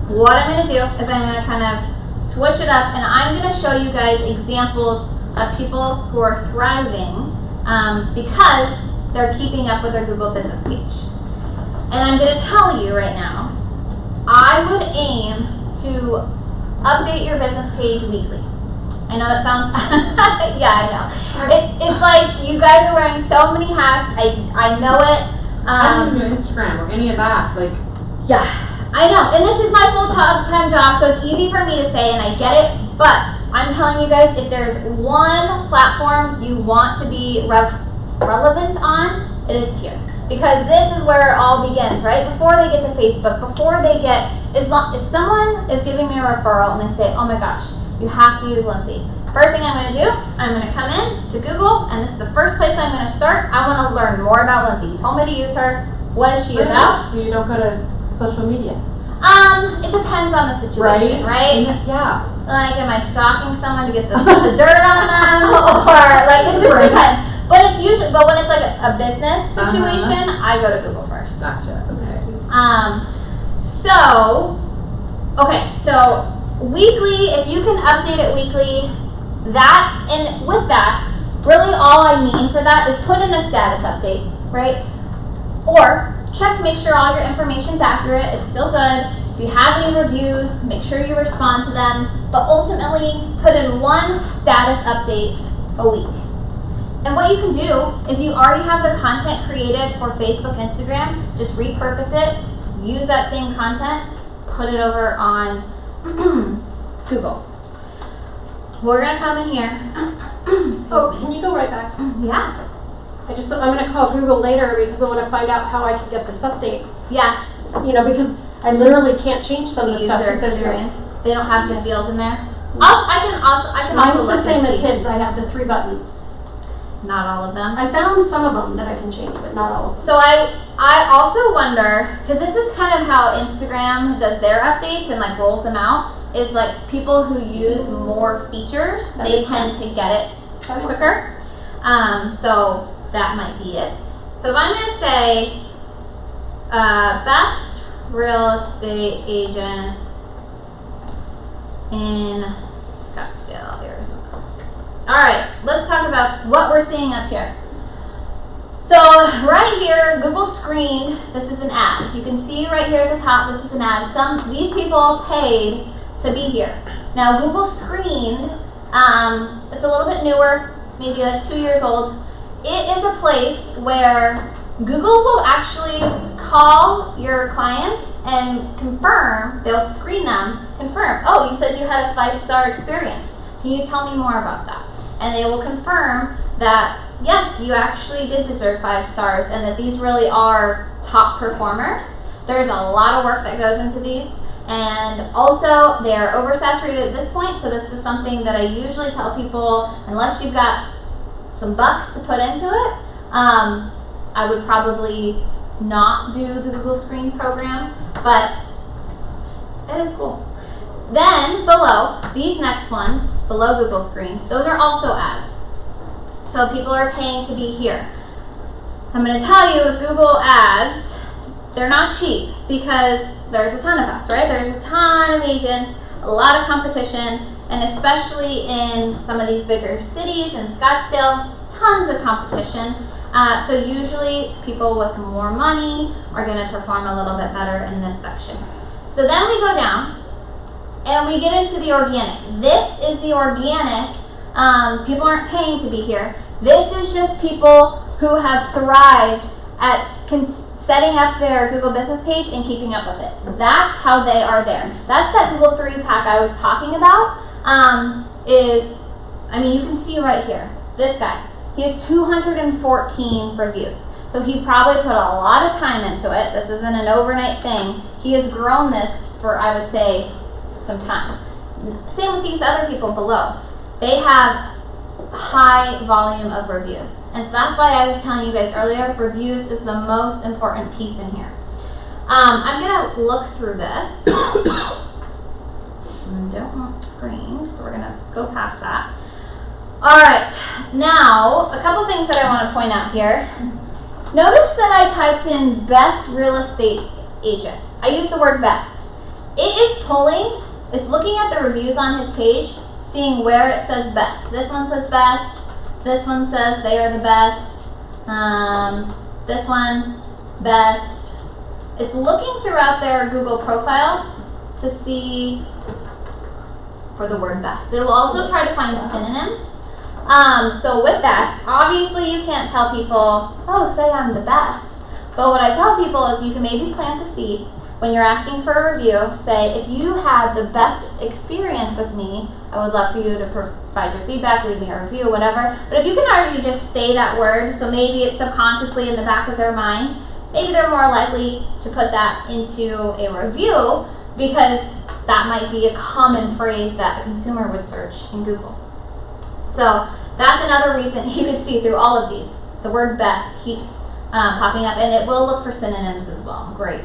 what I'm going to do is I'm going to kind of switch it up, and I'm going to show you guys examples of people who are thriving because they're keeping up with their Google business page. And I'm going to tell you right now, I would aim to update your business page weekly. I know that sounds, yeah, I know. It's like you guys are wearing so many hats. I know it. I don't do Instagram or any of that. Like, yeah, I know. And this is my full-time job, so it's easy for me to say, and I get it. But I'm telling you guys, if there's one platform you want to be relevant on, it is here. Because this is where it all begins, right? Before they get to Facebook, before they get, if someone is giving me a referral and they say, oh my gosh, you have to use Lindsay. First thing I'm going to do, I'm going to come in to Google, and this is the first place I'm going to start. I want to learn more about Lindsay. You told me to use her. What is she about? so you don't go to social media. It depends on the situation, right? Yeah. Like, am I stalking someone to get the dirt on them, or like it just depends. But when it's like a business situation, I go to Google first. Gotcha. Okay. So weekly, if you can update it weekly, that, and with that, really all I mean for that is put in a status update, right? Or check, make sure all your information's accurate, it's still good. If you have any reviews, make sure you respond to them, but ultimately put in one status update a week. And what you can do is you already have the content created for Facebook, Instagram, just repurpose it, use that same content, put it over on Google. We're gonna come in here. Oh, can you go right back? Yeah, I'm gonna call Google later because I wanna find out how I can get this update. yeah. You know, because I literally can't change some The of the stuff. user 'Cause there's no- experience. They don't have the field in there. I can also Mine's the look same and as see. his, I have the 3 buttons. Not all of them. I found some of them that I can change, but not all of them. So I also wonder, because this is kind of how Instagram does their updates and like rolls them out, is like people who use more features, That they makes tend sense. to get it That makes quicker. So that might be it. So if I'm gonna say best real estate agents in Scottsdale, Arizona. All right, let's talk about what we're seeing up here. So right here, Google screened, this is an ad. You can see right here at the top, this is an ad. These people paid to be here. Now Google screened, it's a little bit newer, maybe like 2 years old. It is a place where Google will actually call your clients and confirm, they'll screen them, confirm, oh, you said you had a 5-star experience. Can you tell me more about that? And they will confirm that, yes, you actually did deserve 5 stars and that these really are top performers. There's a lot of work that goes into these. And also, they're oversaturated at this point, so this is something that I usually tell people, unless you've got some bucks to put into it, I would probably not do the Google Screen program, but it is cool. Then below, these next ones, below Google Screen, those are also ads. So people are paying to be here. I'm going to tell you with Google Ads, they're not cheap because there's a ton of us, right? There's a ton of agents, a lot of competition, and especially in some of these bigger cities, in Scottsdale, tons of competition. So usually people with more money are going to perform a little bit better in this section. So then we go down and we get into the organic. This is the organic. People aren't paying to be here. This is just people who have thrived at setting up their Google business page and keeping up with it. That's how they are there. That's that Google 3-pack I was talking about. You can see right here, this guy. He has 214 reviews. So he's probably put a lot of time into it. This isn't an overnight thing. He has grown this for, I would say, some time. Same with these other people below. They have high volume of reviews. And so that's why I was telling you guys earlier, reviews is the most important piece in here. I'm going to look through this. I don't want screens, so we're going to go past that. All right, now a couple things that I want to point out here. Notice that I typed in best real estate agent. I used the word best. It is pulling, it's looking at the reviews on his page, seeing where it says best. This one says best. This one says they are the best. This one, best. It's looking throughout their Google profile to see for the word best. It will also try to find synonyms. So with that, obviously you can't tell people, oh, say I'm the best. But what I tell people is you can maybe plant the seed. When you're asking for a review, say, if you had the best experience with me, I would love for you to provide your feedback, leave me a review, whatever. But if you can already just say that word, so maybe it's subconsciously in the back of their mind, maybe they're more likely to put that into a review because that might be a common phrase that a consumer would search in Google. So that's another reason you can see through all of these. The word best keeps popping up, and it will look for synonyms as well. Great.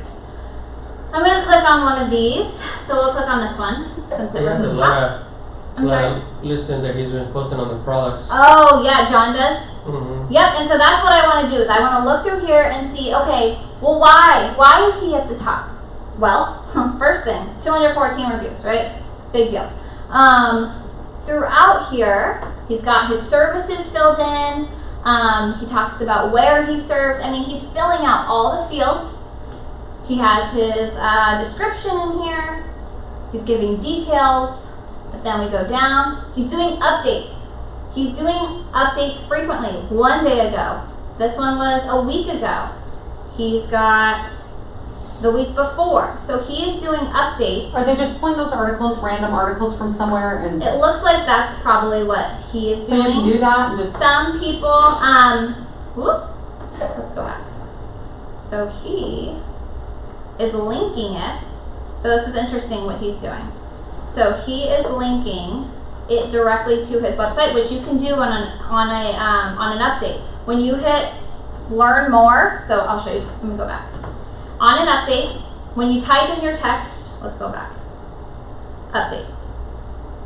I'm going to click on one of these. So we'll click on this one since it He was has the a top. I'm sorry. lot of listing that he's been posting on the products. Oh, yeah, John does. Mm-hmm. Yep, and so that's what I want to do is I want to look through here and see, okay, Well, why? Why is he at the top? Well, first thing, 214 reviews, right? Big deal. Throughout here, he's got his services filled in. He talks about where he serves. I mean, he's filling out all the fields. He has his description in here. He's giving details. But then we go down. He's doing updates. He's doing updates frequently. 1 day ago. This one was a week ago. He's got the week before. So he is doing updates. Are they just pulling those articles, random articles from somewhere, and It looks like that's probably what he is so you doing. can do that and just Some people, let's go back. So he is linking it. So this is interesting what he's doing. So he is linking it directly to his website, which you can do on an update. When you hit learn more, so I'll show you. Let me go back. On an update, when you type in your text, let's go back. Update.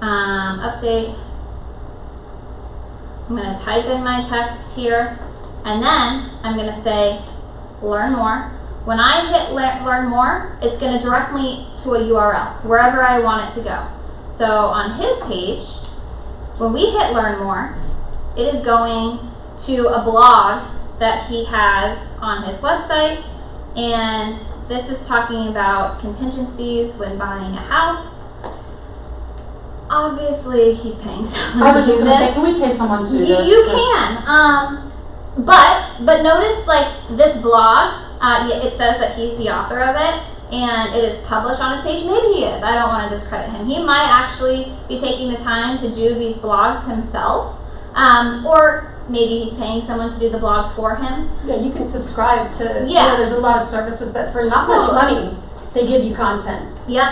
Update. I'm going to type in my text here, and then I'm going to say learn more. When I hit learn more, it's going to direct me to a URL, wherever I want it to go. So on his page, when we hit learn more, it is going to a blog that he has on his website, and this is talking about contingencies when buying a house. Obviously, he's paying someone I to was do just gonna say, this. can we pay someone to do this? You can, but notice like this blog, it says that he's the author of it, and it is published on his page. Maybe he is. I don't want to discredit him. He might actually be taking the time to do these blogs himself, or maybe he's paying someone to do the blogs for him. Yeah, you can subscribe to, Yeah. there's a lot of services that for not much money, they give you content. Yep.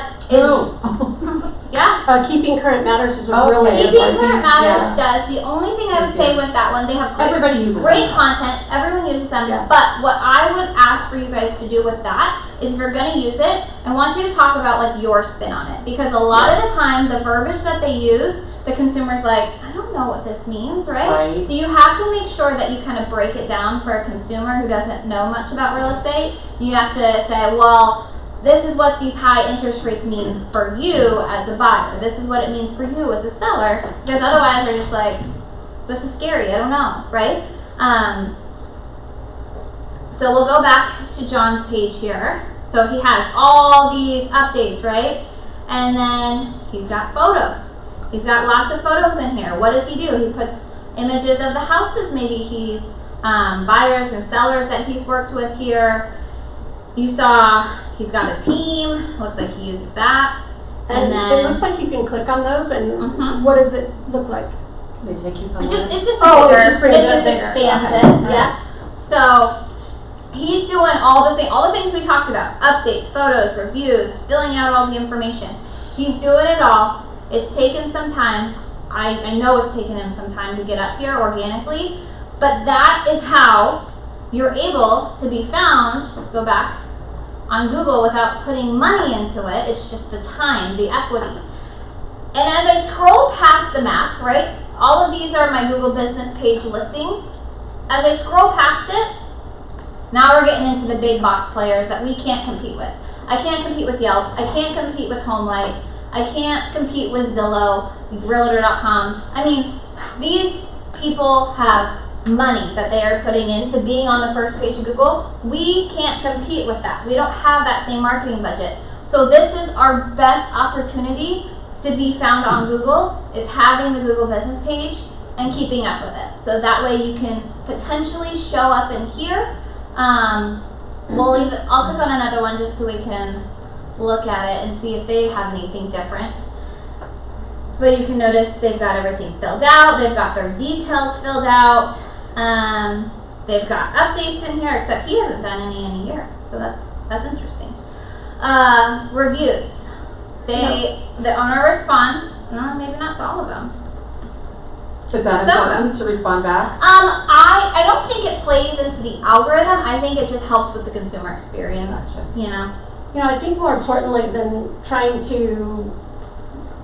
Yeah. Keeping Current Matters is a Okay. really Keeping Advising, Current Matters yeah. does. The only thing I would say with that one, they have Everybody uses great them. content. Everyone uses them. Yeah. But what I would ask for you guys to do with that is, if you're going to use it, I want you to talk about like your spin on it, because a lot of the time the verbiage that they use, the consumer's like, I don't know what this means, right? Right. So you have to make sure that you kind of break it down for a consumer who doesn't know much about real estate. You have to say, well, this is what these high interest rates mean for you as a buyer. This is what it means for you as a seller. Because otherwise they're just like, this is scary, I don't know, right? So we'll go back to John's page here. So he has all these updates, right? And then he's got photos. He's got lots of photos in here. What does he do? He puts images of the houses maybe he's buyers and sellers that he's worked with here. You saw he's got a team. Looks like he uses that. And then it looks like you can click on those, and Mhm. what does it look like? They take you It somewhere. just Oh, bigger. it just brings it up bigger. expands Okay. it. Alright. Yeah. So he's doing all the things we talked about: updates, photos, reviews, filling out all the information. He's doing it all. It's taken some time. I know it's taken him some time to get up here organically, but that is how you're able to be found. Let's go back on Google without putting money into it. It's just the time, the equity. And as I scroll past the map, right, all of these are my Google business page listings. As I scroll past it, now we're getting into the big box players that we can't compete with. I can't compete with Yelp. I can't compete with HomeLight. I can't compete with Zillow, Realtor.com. I mean, these people have money that they are putting into being on the first page of Google. We can't compete with that. We don't have that same marketing budget. So this is our best opportunity to be found on Google, is having the Google business page and keeping up with it. So that way you can potentially show up in here. I'll click on another one just so we can look at it and see if they have anything different. But you can notice they've got everything filled out. They've got their details filled out. They've got updates in here, except he hasn't done any in a year. So that's interesting. Reviews. The owner responds. Maybe not to all of them. Is that Some of important to respond back? I don't think it plays into the algorithm. I think it just helps with the consumer experience. Gotcha. You know. You know, I think more importantly than trying to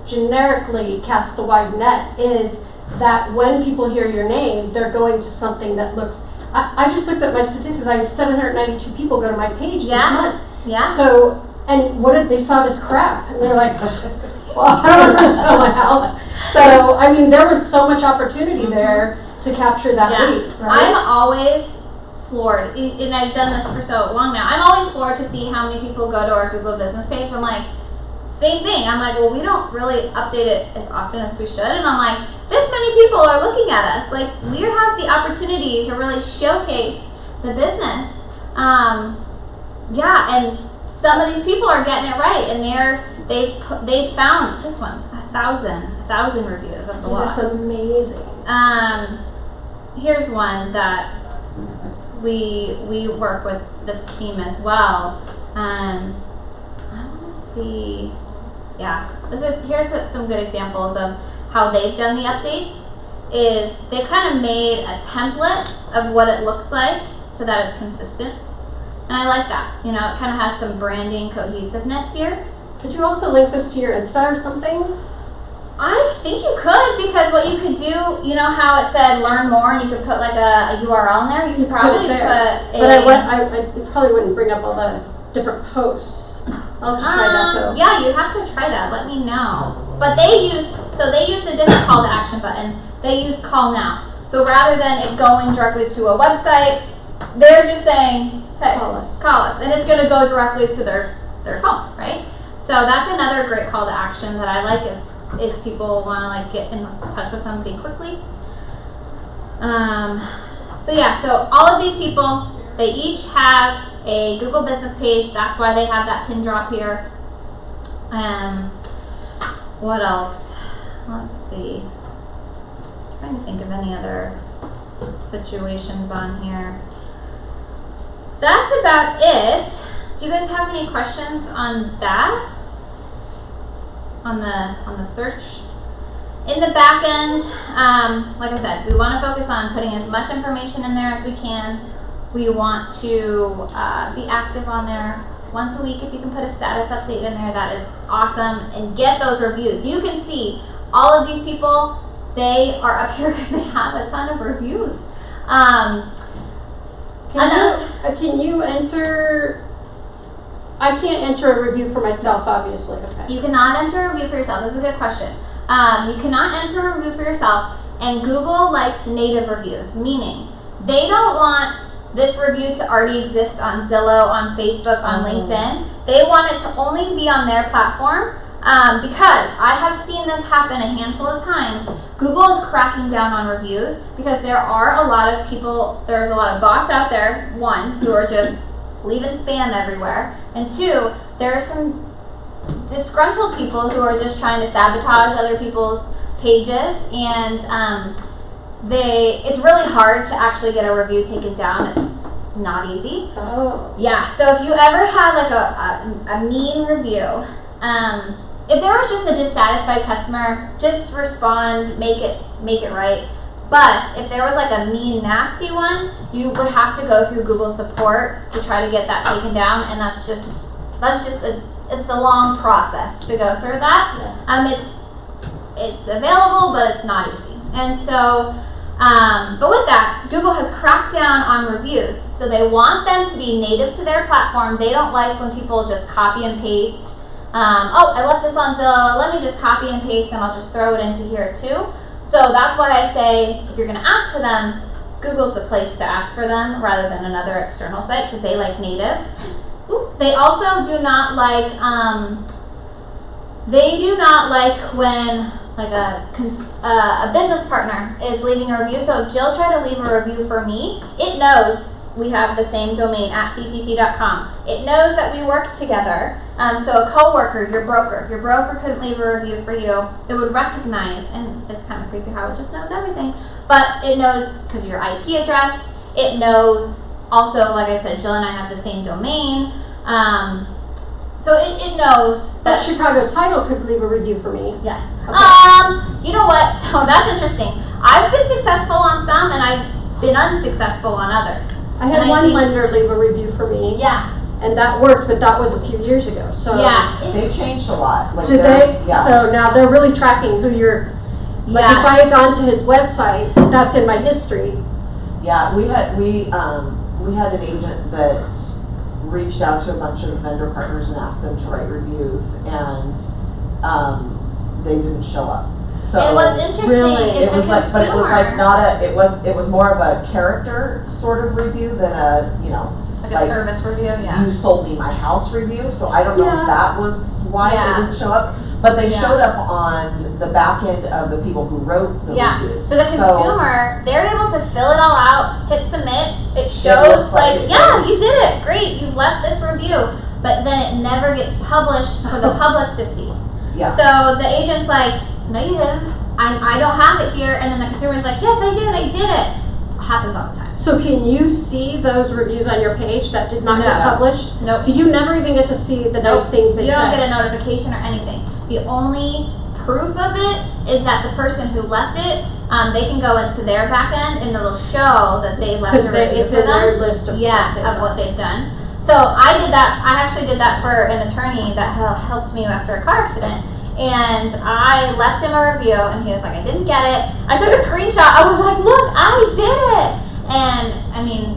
generically cast the wide net is that when people hear your name, they're going to something that looks I just looked at my statistics, I had 792 people go to my page this Yeah. month. Yeah. So, and what did they saw this crap? And they're like, well, I don't want to sell my house. So, I mean, there was so much opportunity there to capture that Yeah. lead, I'm right? always floored, and I've done this for so long now. I'm always floored to see how many people go to our Google business page. I'm like, same thing. I'm like, well, we don't really update it as often as we should. And I'm like, this many people are looking at us. Like, we have the opportunity to really showcase the business. Yeah, and some of these people are getting it right, and they found this one 1,000 reviews. That's a lot. That's amazing. Here's one that we work with this team as well. I want to see. Yeah, here's some good examples of how they've done the updates. Is they've kind of made a template of what it looks like so that it's consistent, and I like that. You know, it kind of has some branding cohesiveness here. Could you also link this to your Insta or something? I think you could, because what you could do, you know how it said learn more, and you could put like a URL in there. You could probably Put it put there. a. But I probably wouldn't bring up all the different posts. I'll have to try that though. Yeah, you have to try that. Let me know. But they use a different call to action button. They use call now. So rather than it going directly to a website, they're just saying, hey, Call us. and it's going to go directly to their phone, right? So that's another great call to action that I like if people want to like get in touch with somebody quickly. So all of these people, they each have a Google business page. That's why they have that pin drop here. What else? Let's see. Trying to think of any other situations on here. That's about it. Do you guys have any questions on that? On the search? In the back end, like I said, we want to focus on putting as much information in there as we can. We want to be active on there once a week. If you can put a status update in there, that is awesome. And get those reviews. You can see all of these people, they are up here because they have a ton of reviews. Can you enter? I can't enter a review for myself, obviously. Okay. You cannot enter a review for yourself. This is a good question. You cannot enter a review for yourself, and Google likes native reviews, meaning they don't want this review to already exist on Zillow, on Facebook, on LinkedIn. They want it to only be on their platform, because I have seen this happen a handful of times. Google is cracking down on reviews because there are a lot of people, there's a lot of bots out there, one, who are just leaving spam everywhere, and two, there are some disgruntled people who are just trying to sabotage other people's pages, and it's really hard to actually get a review taken down. It's not easy. Oh. Yeah, so if you ever had like a mean review, if there was just a dissatisfied customer, just respond, make it right. But if there was like a mean, nasty one, you would have to go through Google support to try to get that taken down, and it's a long process to go through that. Yeah. It's available, but it's not easy. And so, but with that, Google has cracked down on reviews. So they want them to be native to their platform. They don't like when people just copy and paste. I left this on Zillow. Let me just copy and paste, and I'll just throw it into here too. So that's why I say if you're going to ask for them, Google's the place to ask for them rather than another external site because they like native. They also do not like when like a business partner is leaving a review. So if Jill tried to leave a review for me, it knows we have the same domain at ctc.com. It knows that we work together. So a coworker, your broker couldn't leave a review for you. It would recognize, and it's kind of creepy how it just knows everything, but it knows because your IP address. It knows also, like I said, Jill and I have the same domain. So it knows That that. Chicago Title could leave a review for me. Yeah. Okay. You know what? So that's interesting. I've been successful on some, and I've been unsuccessful on others. I had And one think- lender leave a review for me, Yeah. and that worked, but that was a few years ago. So Yeah. They've changed a lot. Like did there's- they? Yeah. So now they're really tracking who you're. Like if Yeah. I had gone to his website, that's in my history, Yeah, we had an agent that reached out to a bunch of vendor partners and asked them to write reviews, and they didn't show up. So And what's interesting Really? is it the was like, consumer. but it was like not a. It was more of a character sort of review than a like a like, service review, yeah. you sold me my house review. So I don't know Yeah. if that was why Yeah. they didn't show up, but they Yeah. showed up on the back end of the people who wrote the Yeah. reviews. So the consumer, they're able to fill it all out, hit submit. It shows looks like it yeah, is. you did it. Great, you've left this review. But then it never gets published for the public to see. Yeah. So the agent's like, no, you didn't. I don't have it here. And then the consumer's like, yes, I did it. Happens all the time. So can you see those reviews on your page that did not get No. published? Nope. So you never even get to see the nice things they You don't said? get a notification or anything. The only proof of it is that the person who left it, they can go into their back end and it'll show that they left Because a review it's for in them. their list of Yeah, stuff. they of left. what they've done. So I did that. I actually did that for an attorney that helped me after a car accident. And I left him a review, and he was like, I didn't get it. I took a screenshot. I was like, look, I did it. And I mean,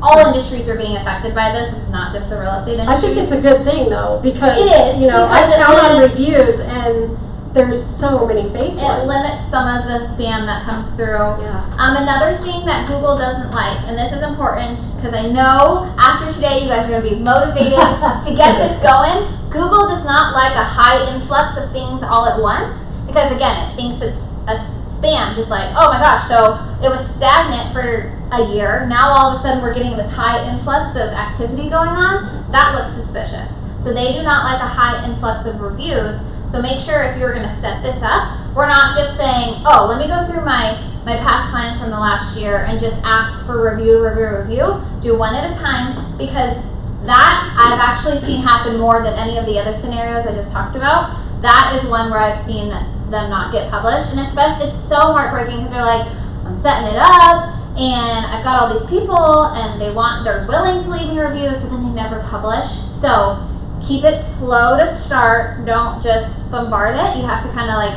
all industries are being affected by this. It's not just the real estate industry. I think it's a good thing though, because, It is, you know, I because it count on limits- reviews and there's so many fake It ones. limits some of the spam that comes through. Yeah. Another thing that Google doesn't like, and this is important because I know after today you guys are going to be motivated to get this going. Google does not like a high influx of things all at once because, again, it thinks it's a spam. Just like, oh my gosh, so it was stagnant for a year. Now all of a sudden we're getting this high influx of activity going on. That looks suspicious. So they do not like a high influx of reviews. So make sure if you're going to set this up, we're not just saying, oh, let me go through my past clients from the last year and just ask for review. Do one at a time, because that I've actually seen happen more than any of the other scenarios I just talked about. That is one where I've seen them not get published. And especially, it's so heartbreaking because they're like, I'm setting it up and I've got all these people and they're willing to leave me reviews, but then they never publish. So keep it slow to start. Don't just bombard it. You have to kind of like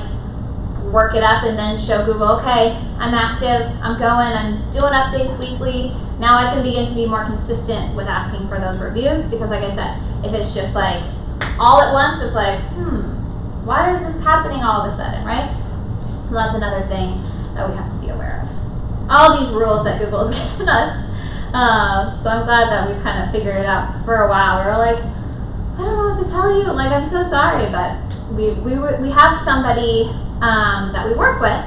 work it up and then show Google, okay, I'm active, I'm going, I'm doing updates weekly. Now I can begin to be more consistent with asking for those reviews, because like I said, if it's just like all at once, it's like, why is this happening all of a sudden, right? So that's another thing that we have to be aware of. All these rules that Google's given us. So I'm glad that we've kind of figured it out for a while. We were like, I don't know what to tell you. Like, I'm so sorry, but we have somebody that we work with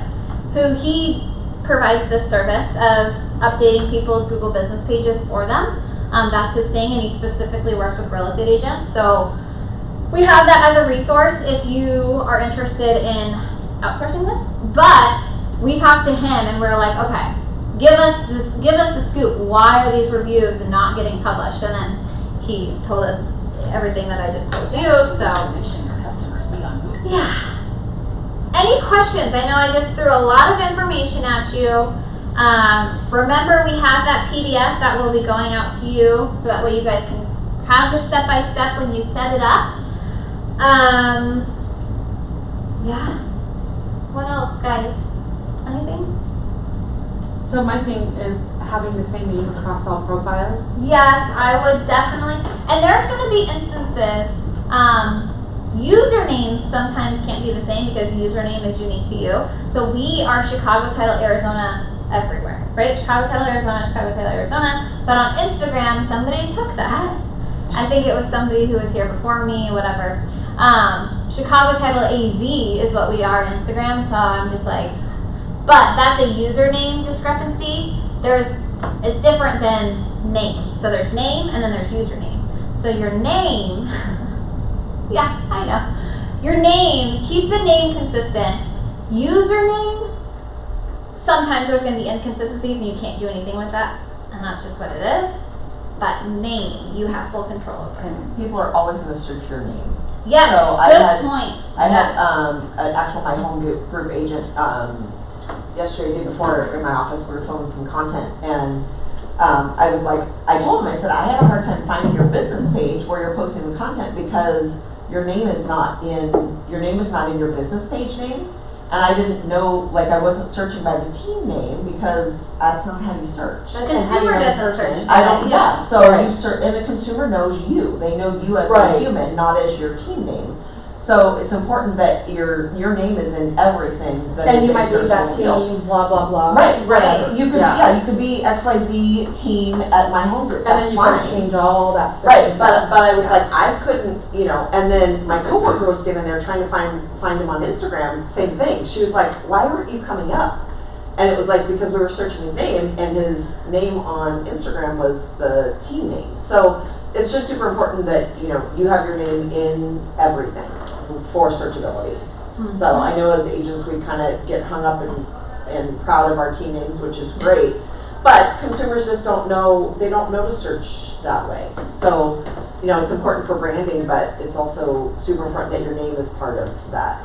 who he provides this service of updating people's Google business pages for them. That's his thing, and he specifically works with real estate agents. So we have that as a resource if you are interested in outsourcing this. But we talked to him and we're like, okay, give us the scoop. Why are these reviews not getting published? And then he told us everything that I just told you. So Information your customers see on Google. yeah. Any questions? I know I just threw a lot of information at you. Remember, we have that PDF that will be going out to you, so that way you guys can have the step-by-step when you set it up. Yeah. What else, guys? Anything? So my thing is having the same name across all profiles. Yes, I would definitely. And there's going to be instances, usernames sometimes can't be the same because username is unique to you. So we are Chicago Title Arizona everywhere, right? Chicago Title Arizona, Chicago Title Arizona. But on Instagram, somebody took that. I think it was somebody who was here before me, whatever. Chicago Title AZ is what we are on Instagram. So I'm just like, but that's a username discrepancy. It's different than name. So there's name and then there's username. So your name, yeah, I know. Your name, keep the name consistent. Username, sometimes there's going to be inconsistencies and you can't do anything with that. And that's just what it is. But name, you have full control over. And people are always going to search your name. Yes, So good point. I had my home group agent yesterday, day before, in my office. We were filming some content, and I was like, I told him, I said, I had a hard time finding your business page where you're posting the content because your name is not in your business page name, And I didn't know, like, I wasn't searching by the team name because that's not how you search. The And how do you consumer know the doesn't person? search. I don't, yeah, so Right. and the consumer knows you, they know you as a Right. human, not as your team name. So it's important that your name is in everything that And is you a might be that searchable field. team, blah, blah, blah. Right, Whatever. right, you could, Yeah. you could be XYZ team at my home group, And that's then you fine. can change all that stuff. Right, but I was like, I couldn't, you know, and then my coworker was standing there trying to find him on Instagram, same thing. She was like, why aren't you coming up? And it was like, because we were searching his name, and his name on Instagram was the team name. So it's just super important that, you know, you have your name in everything for searchability. So I know as agents, we kind of get hung up and proud of our team names, which is great. But consumers just don't know, they don't know to search that way. So, you know, it's important for branding, but it's also super important that your name is part of that.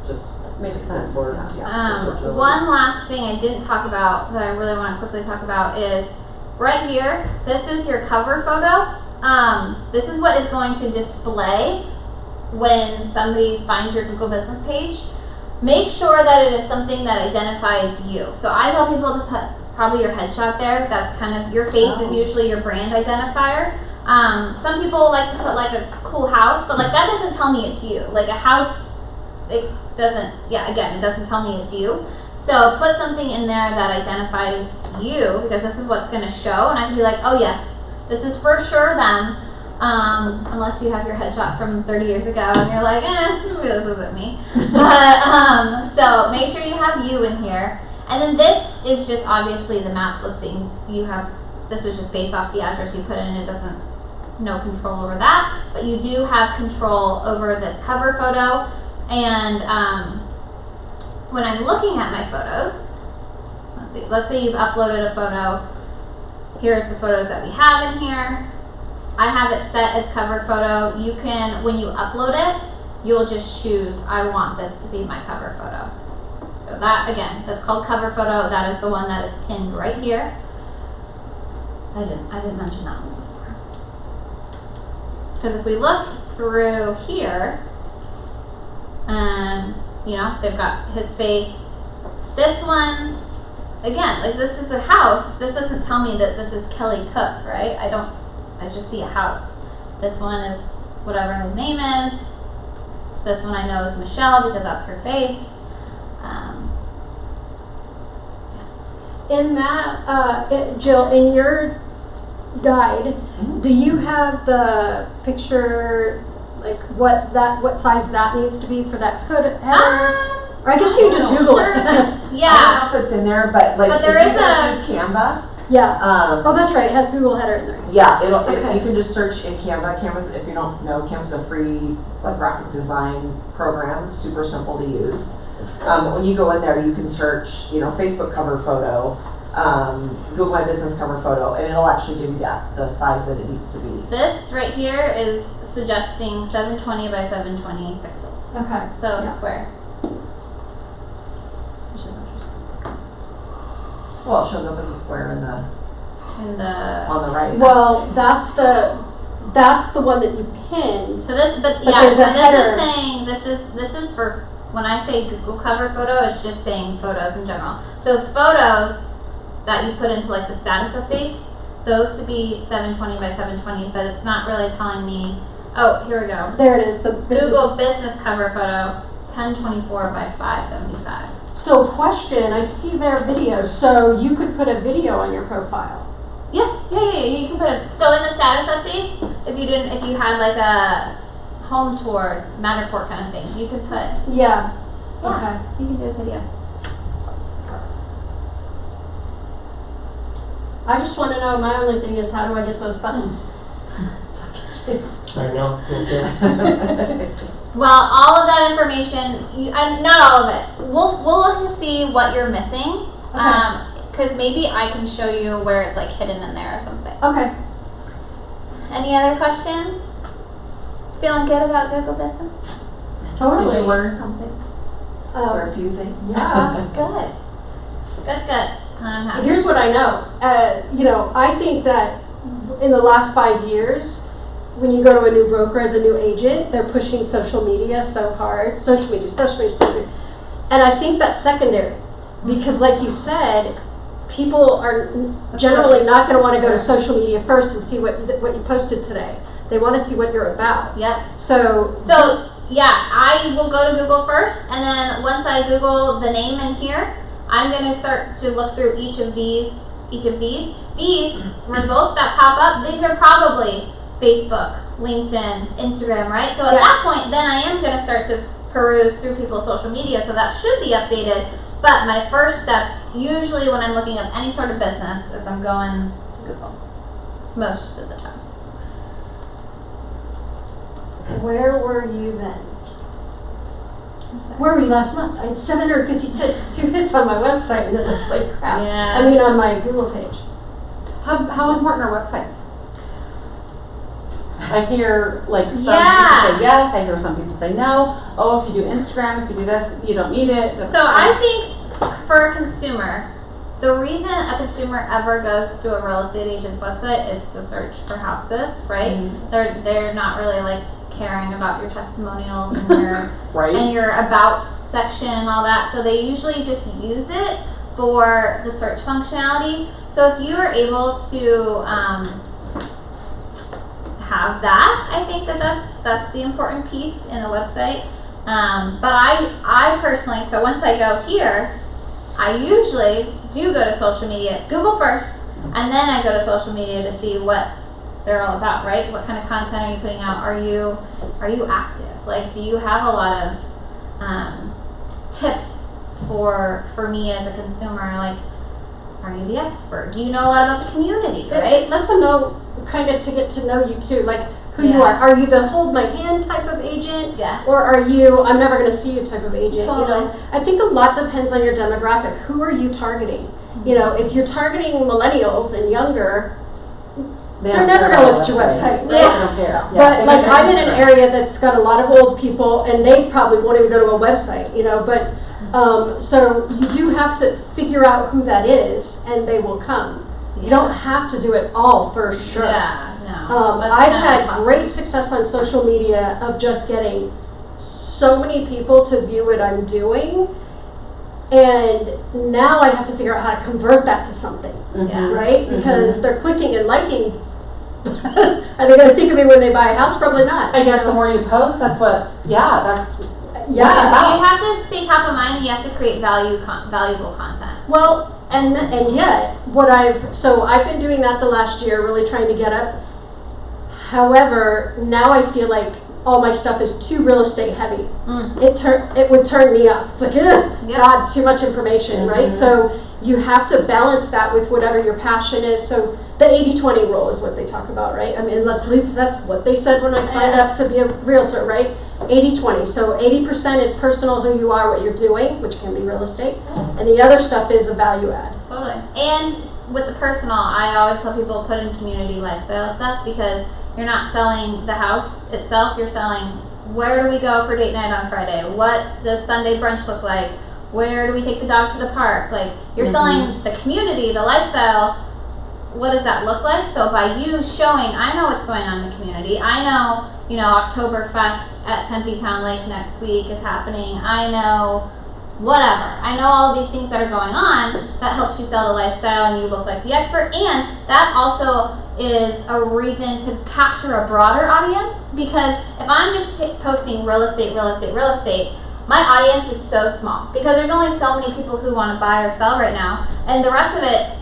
Just Makes sense, for, yeah. for searchability. One last thing I didn't talk about that I really want to quickly talk about is right here. This is your cover photo. This is what is going to display when somebody finds your Google business page. Make sure that it is something that identifies you. So I tell people to put probably your headshot there. That's kind of, your face is usually your brand identifier. Some people like to put like a cool house, but like that doesn't tell me it's you. Like a house, it doesn't, it doesn't tell me it's you. So put something in there that identifies you, because this is what's going to show, and I can be like, oh yes, this is for sure them. Unless you have your headshot from 30 years ago and you're like, maybe this isn't me. But so make sure you have you in here. And then this is just obviously the maps listing. This is just based off the address you put in. It doesn't, no control over that, but you do have control over this cover photo. And when I'm looking at my photos, let's say you've uploaded a photo. Here's the photos that we have in here. I have it set as cover photo. You can, when you upload it, you'll just choose, I want this to be my cover photo. So that, again, that's called cover photo. That is the one that is pinned right here. I didn't mention that one before. Because if we look through here, you know, they've got his face. This one, again, like this is a house. This doesn't tell me that this is Kelly Cook, right? I just see a house. This one is whatever his name is. This one I know is Michelle because that's her face. In that, Jill, in your guide, do you have the picture, like what size that needs to be for that header? Or I guess you just Google Sure, it. yeah. I don't know if it's in there, but like, But if there you is guys use Canva, Yeah. Oh, that's right. It has Google header in there. yeah, Okay. you can just search in Canva. Canva's, if you don't know, Canva's a free like graphic design program, super simple to use. When you go in there, you can search, you know, Facebook cover photo, Google My Business cover photo, and it'll actually give you the size that it needs to be. This right here is suggesting 720 by 720 pixels. Okay. So Yeah. square. Which is interesting. Well, it shows up as a square on the right. Well, that's the one that you pinned. So this, but But yeah, there's so a this header. is saying this is for when I say Google cover photo, it's just saying photos in general. So photos that you put into like the status updates, those to be 720 by 720, but it's not really telling me. Oh, here we go. There it is. The business. Google business cover photo, 1024 by 575. So question, I see their videos. So you could put a video on your profile. Yeah, you can put it. So in the status updates, if you had like a home tour, Matterport kind of thing, you could put. Yeah. Yeah, Okay. you can do a video. I just want to know, my only thing is how do I get those buttons? So I can choose. I know. Okay. Well, all of that information, not all of it. We'll look to see what you're missing. Okay. Because maybe I can show you where it's like hidden in there or something. Okay. Any other questions? Feeling good about Google Business? Totally. Did you learn something? Or a few things? Yeah. Good. I'm happy. Here's what I know. I think that in the last 5 years, when you go to a new broker as a new agent, they're pushing social media so hard. Social media. And I think that's secondary. Because like you said, people are generally not going to want to go to social media first and see what you posted today. They want to see what you're about. Yep. So Yeah, I will go to Google first, and then once I Google the name in here, I'm going to start to look through each of these results that pop up. These are probably Facebook, LinkedIn, Instagram, right? So at that point, then I am going to start to peruse through people's social media, so that should be updated. But my first step, usually when I'm looking up any sort of business, is I'm going to Google most of the time. where were you then? Where were you last month? I had 752 hits on my website, and it looks like crap. Yeah. I mean, on my Google page. How important are websites? I hear like some people Yeah. say yes, I hear some people say no. Oh, if you do Instagram, if you do this, you don't need it. So I think for a consumer, the reason a consumer ever goes to a real estate agent's website is to search for houses, right? They're not really like caring about your testimonials and your right. and your about section and all that. So they usually just use it for the search functionality. So if you are able to have that, I think that's the important piece in a website. But I personally, so once I go here, I usually do go to social media, Google first, and then I go to social media to see what they're all about, right? What kind of content are you putting out? Are you active? Like, do you have a lot of tips for me as a consumer? Like, are you the expert? Do you know a lot about the community, right? Let them know, kind of to get to know you too, like who you Yeah. are. Are you the hold my hand type of agent? Yeah. Or are you, I'm never going to see you type of agent? Totally. You know, I think a lot depends on your demographic. Who are you targeting? You know, if you're targeting millennials and younger, they're never going to look at your website. They don't care. But like I'm in an area that's got a lot of old people, and they probably won't even go to a website, you know. But so you do have to figure out who that is, and they will come. You don't have to do it all for sure. Yeah, no. That's I've not had possible. great success on social media of just getting so many people to view what I'm doing, and now I have to figure out how to convert that to something, Yeah. right? Because they're clicking and liking. Are they going to think of me when they buy a house? Probably not. I guess the more you post, that's what. Yeah, that's. Yeah. You have to stay top of mind, and you have to create valuable content. Well, and yet, I've been doing that the last year, really trying to get up. However, now I feel like all my stuff is too real estate heavy. It would turn me off. It's like, ugh, Yep. God, too much information, right? So you have to balance that with whatever your passion is. So the 80-20 rule is what they talk about, right? I mean, that's what they said when I signed up to be a realtor, right? 80-20. So 80% is personal, who you are, what you're doing, which can be real estate, and the other stuff is a value add. Totally. And with the personal, I always tell people put in community lifestyle stuff, because you're not selling the house itself, you're selling where do we go for date night on Friday? What does Sunday brunch look like? Where do we take the dog to the park? Like, you're selling the community, the lifestyle. What does that look like? So by you showing, I know what's going on in the community. I know, Oktoberfest at Tempe Town Lake next week is happening. I know whatever. I know all these things that are going on. That helps you sell the lifestyle, and you look like the expert. And that also is a reason to capture a broader audience, because if I'm just posting real estate, my audience is so small, because there's only so many people who want to buy or sell right now, and the rest of it,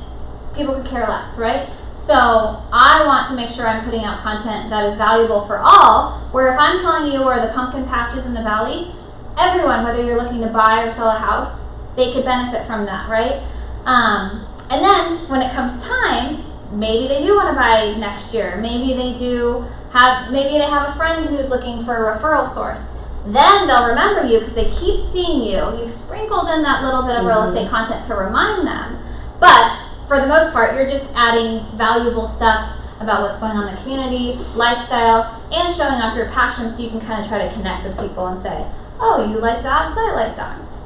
people could care less, right? So I want to make sure I'm putting out content that is valuable for all, where if I'm telling you where the pumpkin patch is in the valley, everyone, whether you're looking to buy or sell a house, they could benefit from that, right? And then when it comes time, maybe they do want to buy next year. Maybe they have a friend who's looking for a referral source. Then they'll remember you because they keep seeing you. You've sprinkled in that little bit of real estate content to remind them. But for the most part, you're just adding valuable stuff about what's going on in the community, lifestyle, and showing off your passion, so you can kind of try to connect with people and say, oh, you like dogs? I like dogs.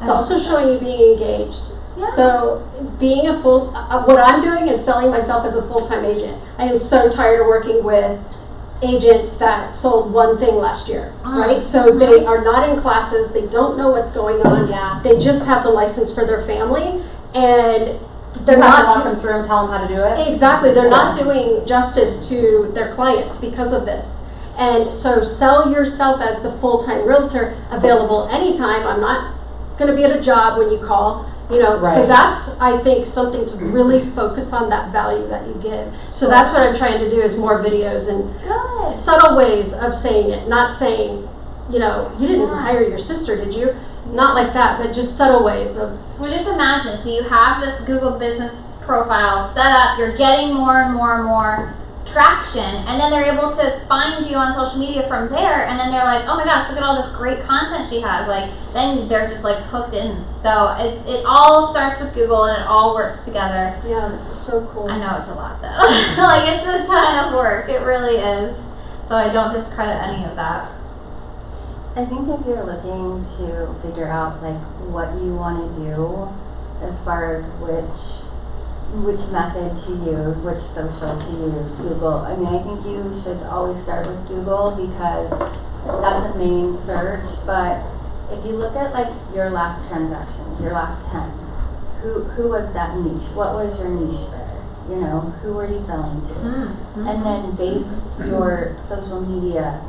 It's also showing you being engaged. Yeah. So being a what I'm doing is selling myself as a full-time agent. I am so tired of working with agents that sold one thing last year, right? So they are not in classes, they don't know what's going on. Yeah. They just have the license for their family, and they're You have to not walk them through and tell them how to do it. exactly, they're not doing justice to their clients because of this. And so sell yourself as the full-time realtor, available anytime. I'm not gonna be at a job when you call, you know, so Right. that's, I think, something to really focus on, that value that you give. So that's what I'm trying to do, is more videos and Good. subtle ways of saying it, not saying, you know, you didn't Yeah. hire your sister, did you? Not like that, but just subtle ways of, Well, just imagine. So you have this Google business profile set up. You're getting more and more and more traction, and then they're able to find you on social media from there. And then they're like, "Oh my gosh, look at all this great content she has!" Like, then they're just like hooked in. So it all starts with Google, and it all works together. yeah, this is so cool. I know it's a lot though. Like, it's a ton of work. It really is. So I don't discredit any of that. I think if you're looking to figure out like what you want to do as far as which method to use, which social to use, Google. I mean, I think you should always start with Google because that's the main search. But if you look at like your last transactions, your last 10, who was that niche? What was your niche there? You know, who were you selling to? And then base your social media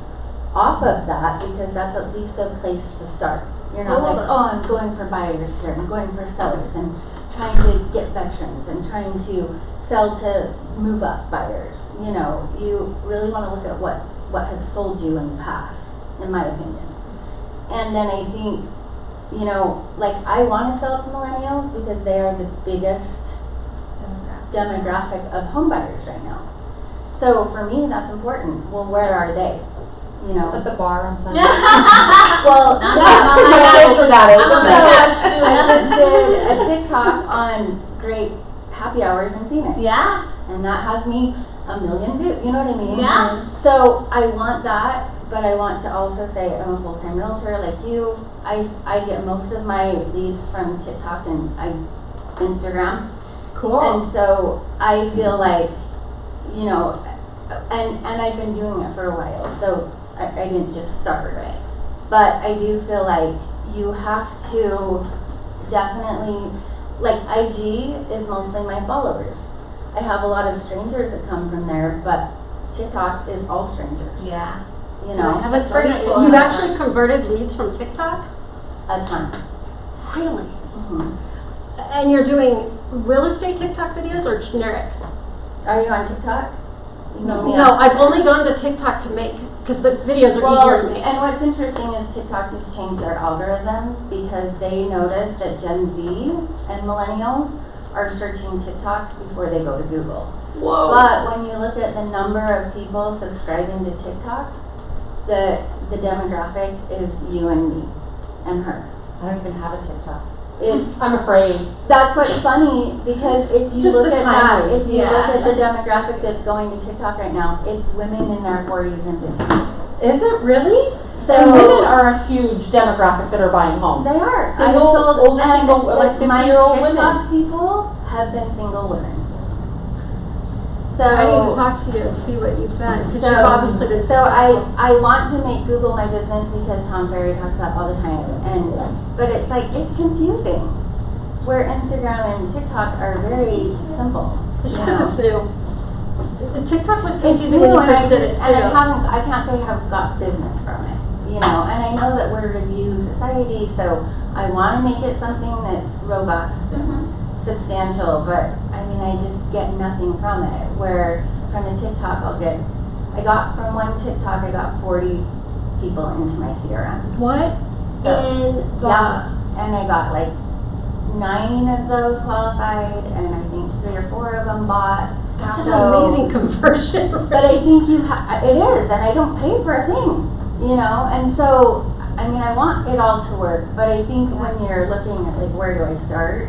off of that, because that's at least a place to start. You're not like, oh, I'm going for buyers here, I'm going for sellers, and trying to get veterans, and trying to sell to move up buyers. You know, you really want to look at what has sold you in the past, in my opinion. And then I think, you know, like I want to sell to millennials because they are the biggest demographic of home buyers right now. So for me, that's important. Well, where are they? You know, At the bar on Sunday. well, Not yeah, me, I'm on my couch. for that. I'm on my couch I just did a TikTok on great happy hours in Phoenix, Yeah. and that has me a million views. You know what I mean? Yeah. So I want that, but I want to also say I'm a full-time realtor like you. I get most of my leads from TikTok and Instagram. Cool. And so I feel like, you know, and I've been doing it for a while, so I didn't just start. Right. But I do feel like you have to definitely, like IG is mostly my followers. I have a lot of strangers that come from there, but TikTok is all strangers. Yeah. You know, I haven't That's heard pretty it. cool. You've actually converted leads from TikTok? a ton. Really? Mhm. And you're doing real estate TikTok videos or generic? Are you on TikTok? You know me. No, I've only gone to TikTok to make, because the videos are easier to make. And what's interesting is TikTok just changed their algorithm because they noticed that Gen Z and millennials are searching TikTok before they go to Google. Whoa. But when you look at the number of people subscribing to TikTok, the demographic is you and me and her. I don't even have a TikTok. It's I'm afraid. That's what's funny, because if you Just look the at that, timelines. if you Yeah. look at the demographic that's going to TikTok right now, it's women in their 40s and 50s. Is it really? So And women are a huge demographic that are buying homes. they are Single, older and single, like my 50-year-old TikTok women. people have been single women. So I need to talk to you and see what you've done, because So- you've obviously been So successful. I want to make Google my business because Tom Ferry talks about it all the time, but it's like it's confusing. Where Instagram and TikTok are very simple. It's just you because know. it's new. The TikTok was It's confusing new, when you and first did it and too. I can't say I've got business from it, you know. And I know that we're a review society, so I want to make it something that's robust, substantial. But I mean, I just get nothing from it. Where from the TikTok, I got from one TikTok, I got 40 people into my CRM. What So, in the? yeah, and I got like 9 of those qualified, and I think 3 or 4 of them bought. That's an So- amazing conversion rate. But I think it is, and I don't pay for a thing, you know. And so, I mean, I want it all to work, but I think when you're looking at like where do I start,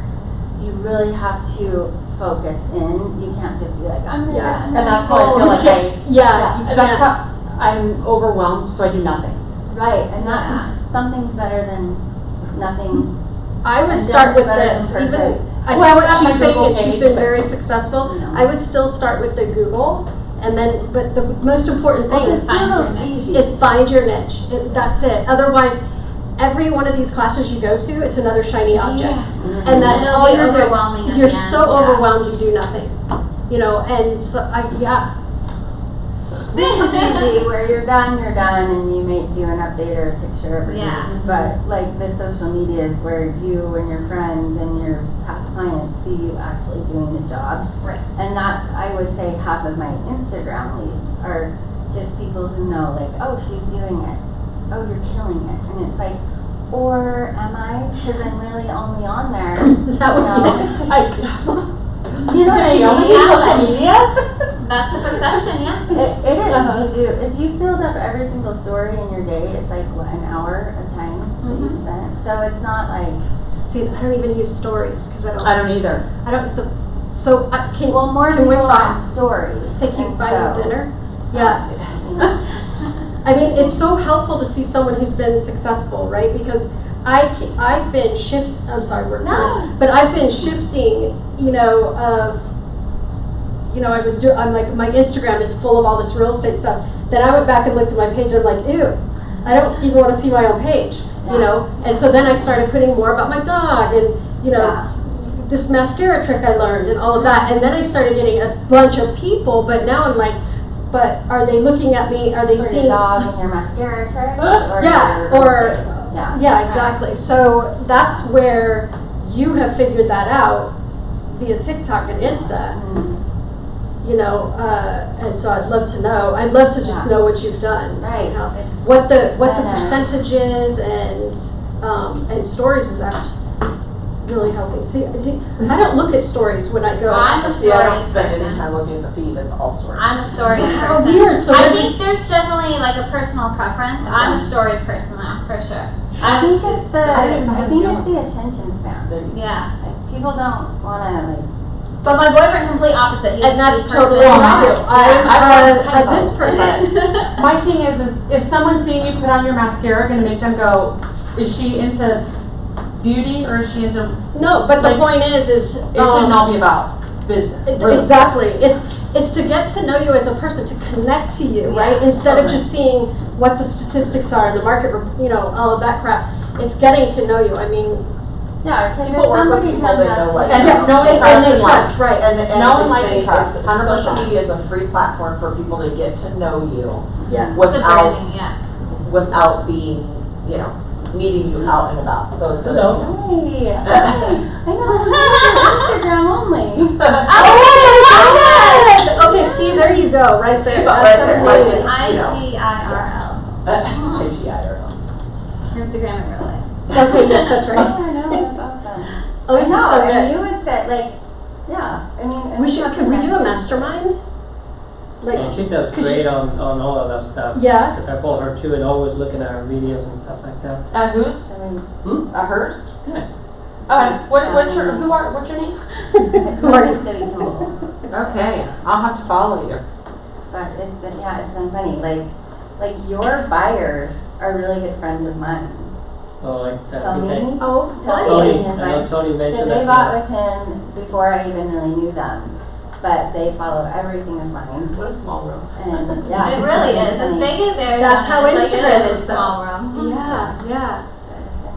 you really have to focus in. You can't just be like, I'm gonna Yeah, get And that's how I feel like Yeah, you that's can't. how I'm overwhelmed, so I do nothing. right, and Yeah. something's better than nothing I would And start with done better this, than even, perfect. I Well, know what I got she's my saying, Google and she's page, been but- very successful. No. I would still start with the Google, and then, but the most important Well, thing it's Find your Google's niche. easy. is find your niche. That's it. Otherwise, every one of these classes you go to, it's another shiny object. And that's It'll all be you're overwhelming at doing. You're the end, so yeah. overwhelmed you do nothing. You know, and so, yeah. This is easy, where you're done, and you may do an update or a picture every Yeah. week. But like the social media is where you and your friends and your past clients see you actually doing the job. Right. And that, I would say, half of my Instagram leads are just people who know, like, oh, she's doing it. Oh, you're killing it. And it's like, or am I? Because I'm really only on there. That would No. be It's like, You know what does I she only mean? do Yeah, social but- media? That's the perception, yeah. It is. Uh-huh. You do. If you filled up every single story in your day, it's like what, an hour of time that you spent. So it's not like. See, I don't even use stories because I don't either. I don't, so can, Well, more can we people talk? have stories. Take you and by so, dinner? Yeah. you know, I mean, it's so helpful to see someone who's been successful, right? Because I've been I'm sorry, we're No. but I've been shifting, you know, I'm like, my Instagram is full of all this real estate stuff. Then I went back and looked at my page and I'm like, ew, I don't even want to see my own page, you know? And so then I started putting more about my dog and, you know, Yeah. this mascara trick I learned and all of that. And then I started getting a bunch of people, but now I'm like, but are they looking at me? Are they For seeing? your dog and your mascara tricks, or Yeah, your, or- yeah, Yeah, exactly. So that's where you have figured that out via TikTok and Insta, Mm, you know, and so I'd love to know. I'd love to just Yeah. know what you've done. right. How- what the Better. percentage is and stories is actually really helping. See, I don't look at stories when I go. I'm a See, I don't stories spend any person. time looking at the feed, it's all stories. I'm a stories How person. weird. So I there's think there's definitely like a personal preference. I'm a stories person though, for sure. I think it's the Yeah. attention span. Yeah. Like, people don't wanna like. But my boyfriend, complete opposite. He's and that's the totally person. what I do. I'm kind of this both. person. My thing is if someone's seeing you put on your mascara, gonna make them go, is she into beauty or is she into? No, but the Like, point is It shouldn't all be about business. really. Exactly. It's to get to know you as a person, to connect to you, right? Yeah, Instead of totally. just seeing what the statistics are in the market, you know, all of that crap. It's getting to know you. I mean, Yeah, because People work with people they know, like, And yes, no one and trust they and trust, right? And No one to like think and trust, it's- 100%. social media is a free platform for people to get to know you Yeah. It's a without, branding, yeah. without being, you know, meeting you out and about. So it's a, you Hello. know. Hey, I know. Instagram only. Oh, okay, see, there you go, right there. Right That's there, like amazing. it's- IGIRL. IGIRL. Instagram in real life. Okay, yes, that's right. I know, that's awesome. Oh, this is I know, so and good. you would say, like, yeah, I mean. and We it's should. not Could we do a connected. mastermind? Like, And she does 'cause great on all of that stuff. yeah. Because I follow her too and always looking at her videos and stuff like that. Who's? I mean, Hers? Yeah. What's your name? Who are you? Debbie Kimball. Okay, I'll have to follow you. But it's been, yeah, it's been funny, like your buyers are really good friends of mine. So like Tony, Oh, Tony. funny. Tony, I know Tony So mentioned they that. bought with him before I even really knew them, but they follow everything of mine. What a small room. And yeah. It really is. it's As funny. big as Arizona. That's how it's Instagram like, it is, a though. small room. Yeah, yeah.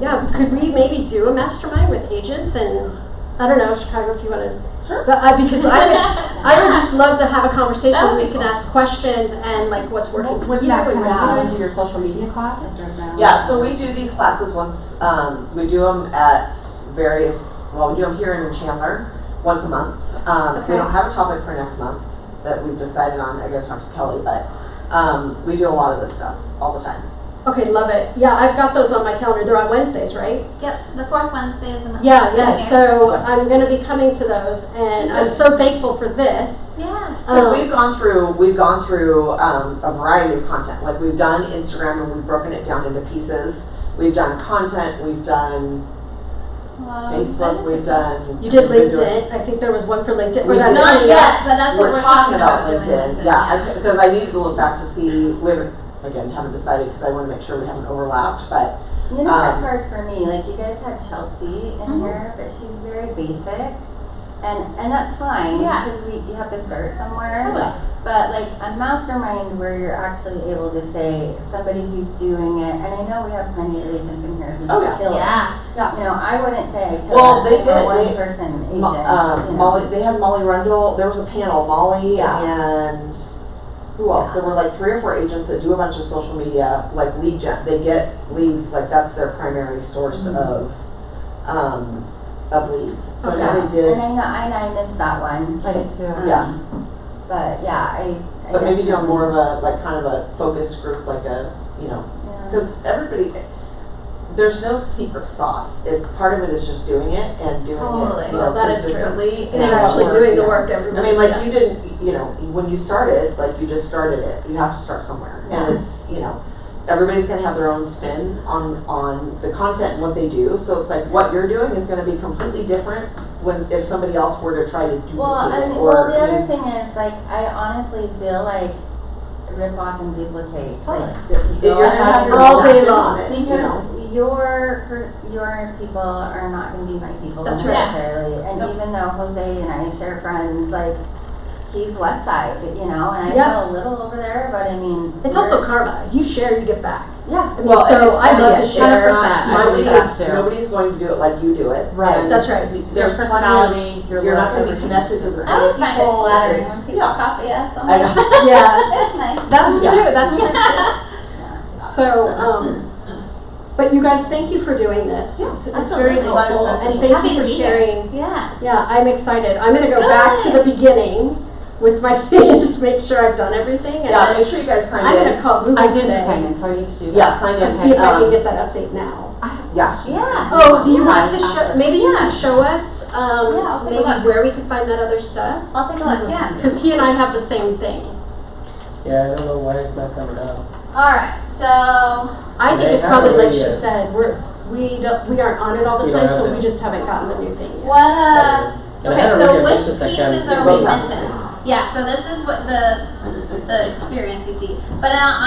Yeah, could we maybe do a mastermind with agents and, I don't know, Chicago, if you want to. Sure. But because I would just love to have a conversation That where would we be can fun. ask questions and like what's working for With you that, and can I that. go into your social media class? Yeah, so we do these classes once, we do them at various, well, we do them here in Chandler once a month. Okay. We don't have a topic for next month that we've decided on. I gotta talk to Kelly, but we do a lot of this stuff all the time. Okay, love it. Yeah, I've got those on my calendar. They're on Wednesdays, right? Yep, the fourth Wednesday of the month. Yeah, yeah. Okay. So I'm going to be coming to those, and I'm so thankful for this. Yeah. Because we've gone through a variety of content. Like we've done Instagram and we've broken it down into pieces. We've done content. We've done Facebook. We've done. You did we've been doing- LinkedIn. I think there was one for LinkedIn. We Or that's did. Not coming yet, up. but that's what We're talking about doing LinkedIn. Yeah, because I needed to look back to see. We haven't, again, haven't decided because I want to make sure we haven't overlapped. But You know what's Um, hard for me? Like you guys had Chelsea in here, but she's very basic, and that's fine. Yeah. Because you have to start somewhere. Totally. But like a mastermind where you're actually able to say somebody who's doing it, and I know we have plenty of agents in here who Oh, yeah. kill it. Yeah. You know, I wouldn't say I killed Well, it. they I'm a did. one-person agent. you know. Molly, they had Molly Rundle, there was a panel, Molly Yeah. and who else? There were like 3 or 4 agents that do a bunch of social media, like lead gen, they get leads, like that's their primary source of leads. So I know they did, And I missed that one. I did too. Yeah. But yeah, I but maybe doing definitely- more of a, like kind of a focus group, like a, you know, Yeah. because everybody, there's no secret sauce. It's part of it is just doing it and doing Totally. it, you Well, know, that is true. consistently. And actually doing the yeah. work every I week. mean, like Yeah. you didn't, you know, when you started, like you just started it. You have to start somewhere, and it's, you know, everybody's gonna have their own spin on the content and what they do. So it's like what you're doing is gonna be completely different when if somebody else were to try to do Well, it. and Or, well, the I other mean, thing is like I honestly feel like rip off and duplicate. Totally. you're gonna have your all own day spin long. on it, you Because know. your people are not going to be my people That's right. necessarily. And Yep. even though Jose and I share friends, like he's West Side, you know, and I Yeah. feel a little over there, but I mean, It's we're- also karma. You share, you get back. yeah. I mean, Well, and so it's I'd love to it's share. not- 100%. I nobody believe is- that too. Nobody's going to do it like you do it. Right. And That's right. There's Your plenty personality, of, your you're not look, going to be everything. connected to the I same always find it people. flattering It's- when people yeah. copy us. I'm I like, know. Yeah, it's nice. that's Yeah. true. That's true. Yeah. So, but you guys, thank you for doing this. Yeah, It's absolutely. very helpful, and Happy thank Happy you to for be here. sharing. Yeah. Yeah, I'm excited. I'm gonna go back to the beginning with my thing and just make sure I've done everything, and Yeah, then make sure you guys sign I'm in. gonna call Google I didn't today sign in, so I need to do that. Yeah, sign in. to see if I can Um, get that update now. Yeah. Yeah. Oh, do you want to Sign show? after. Maybe you can show us I'll take a maybe look. where we can find that other stuff. I'll take a look. Yeah. Because he and I have the same thing. Yeah, I don't know why it's not coming out. All right. So I think Yeah, it's I probably haven't like she really, said. We aren't on it all the We don't time, have so it. we just haven't gotten the new thing yet. what? And I Okay. had So already which business pieces account. are both we have the missing? same. Yeah. So this is what the experience you see. But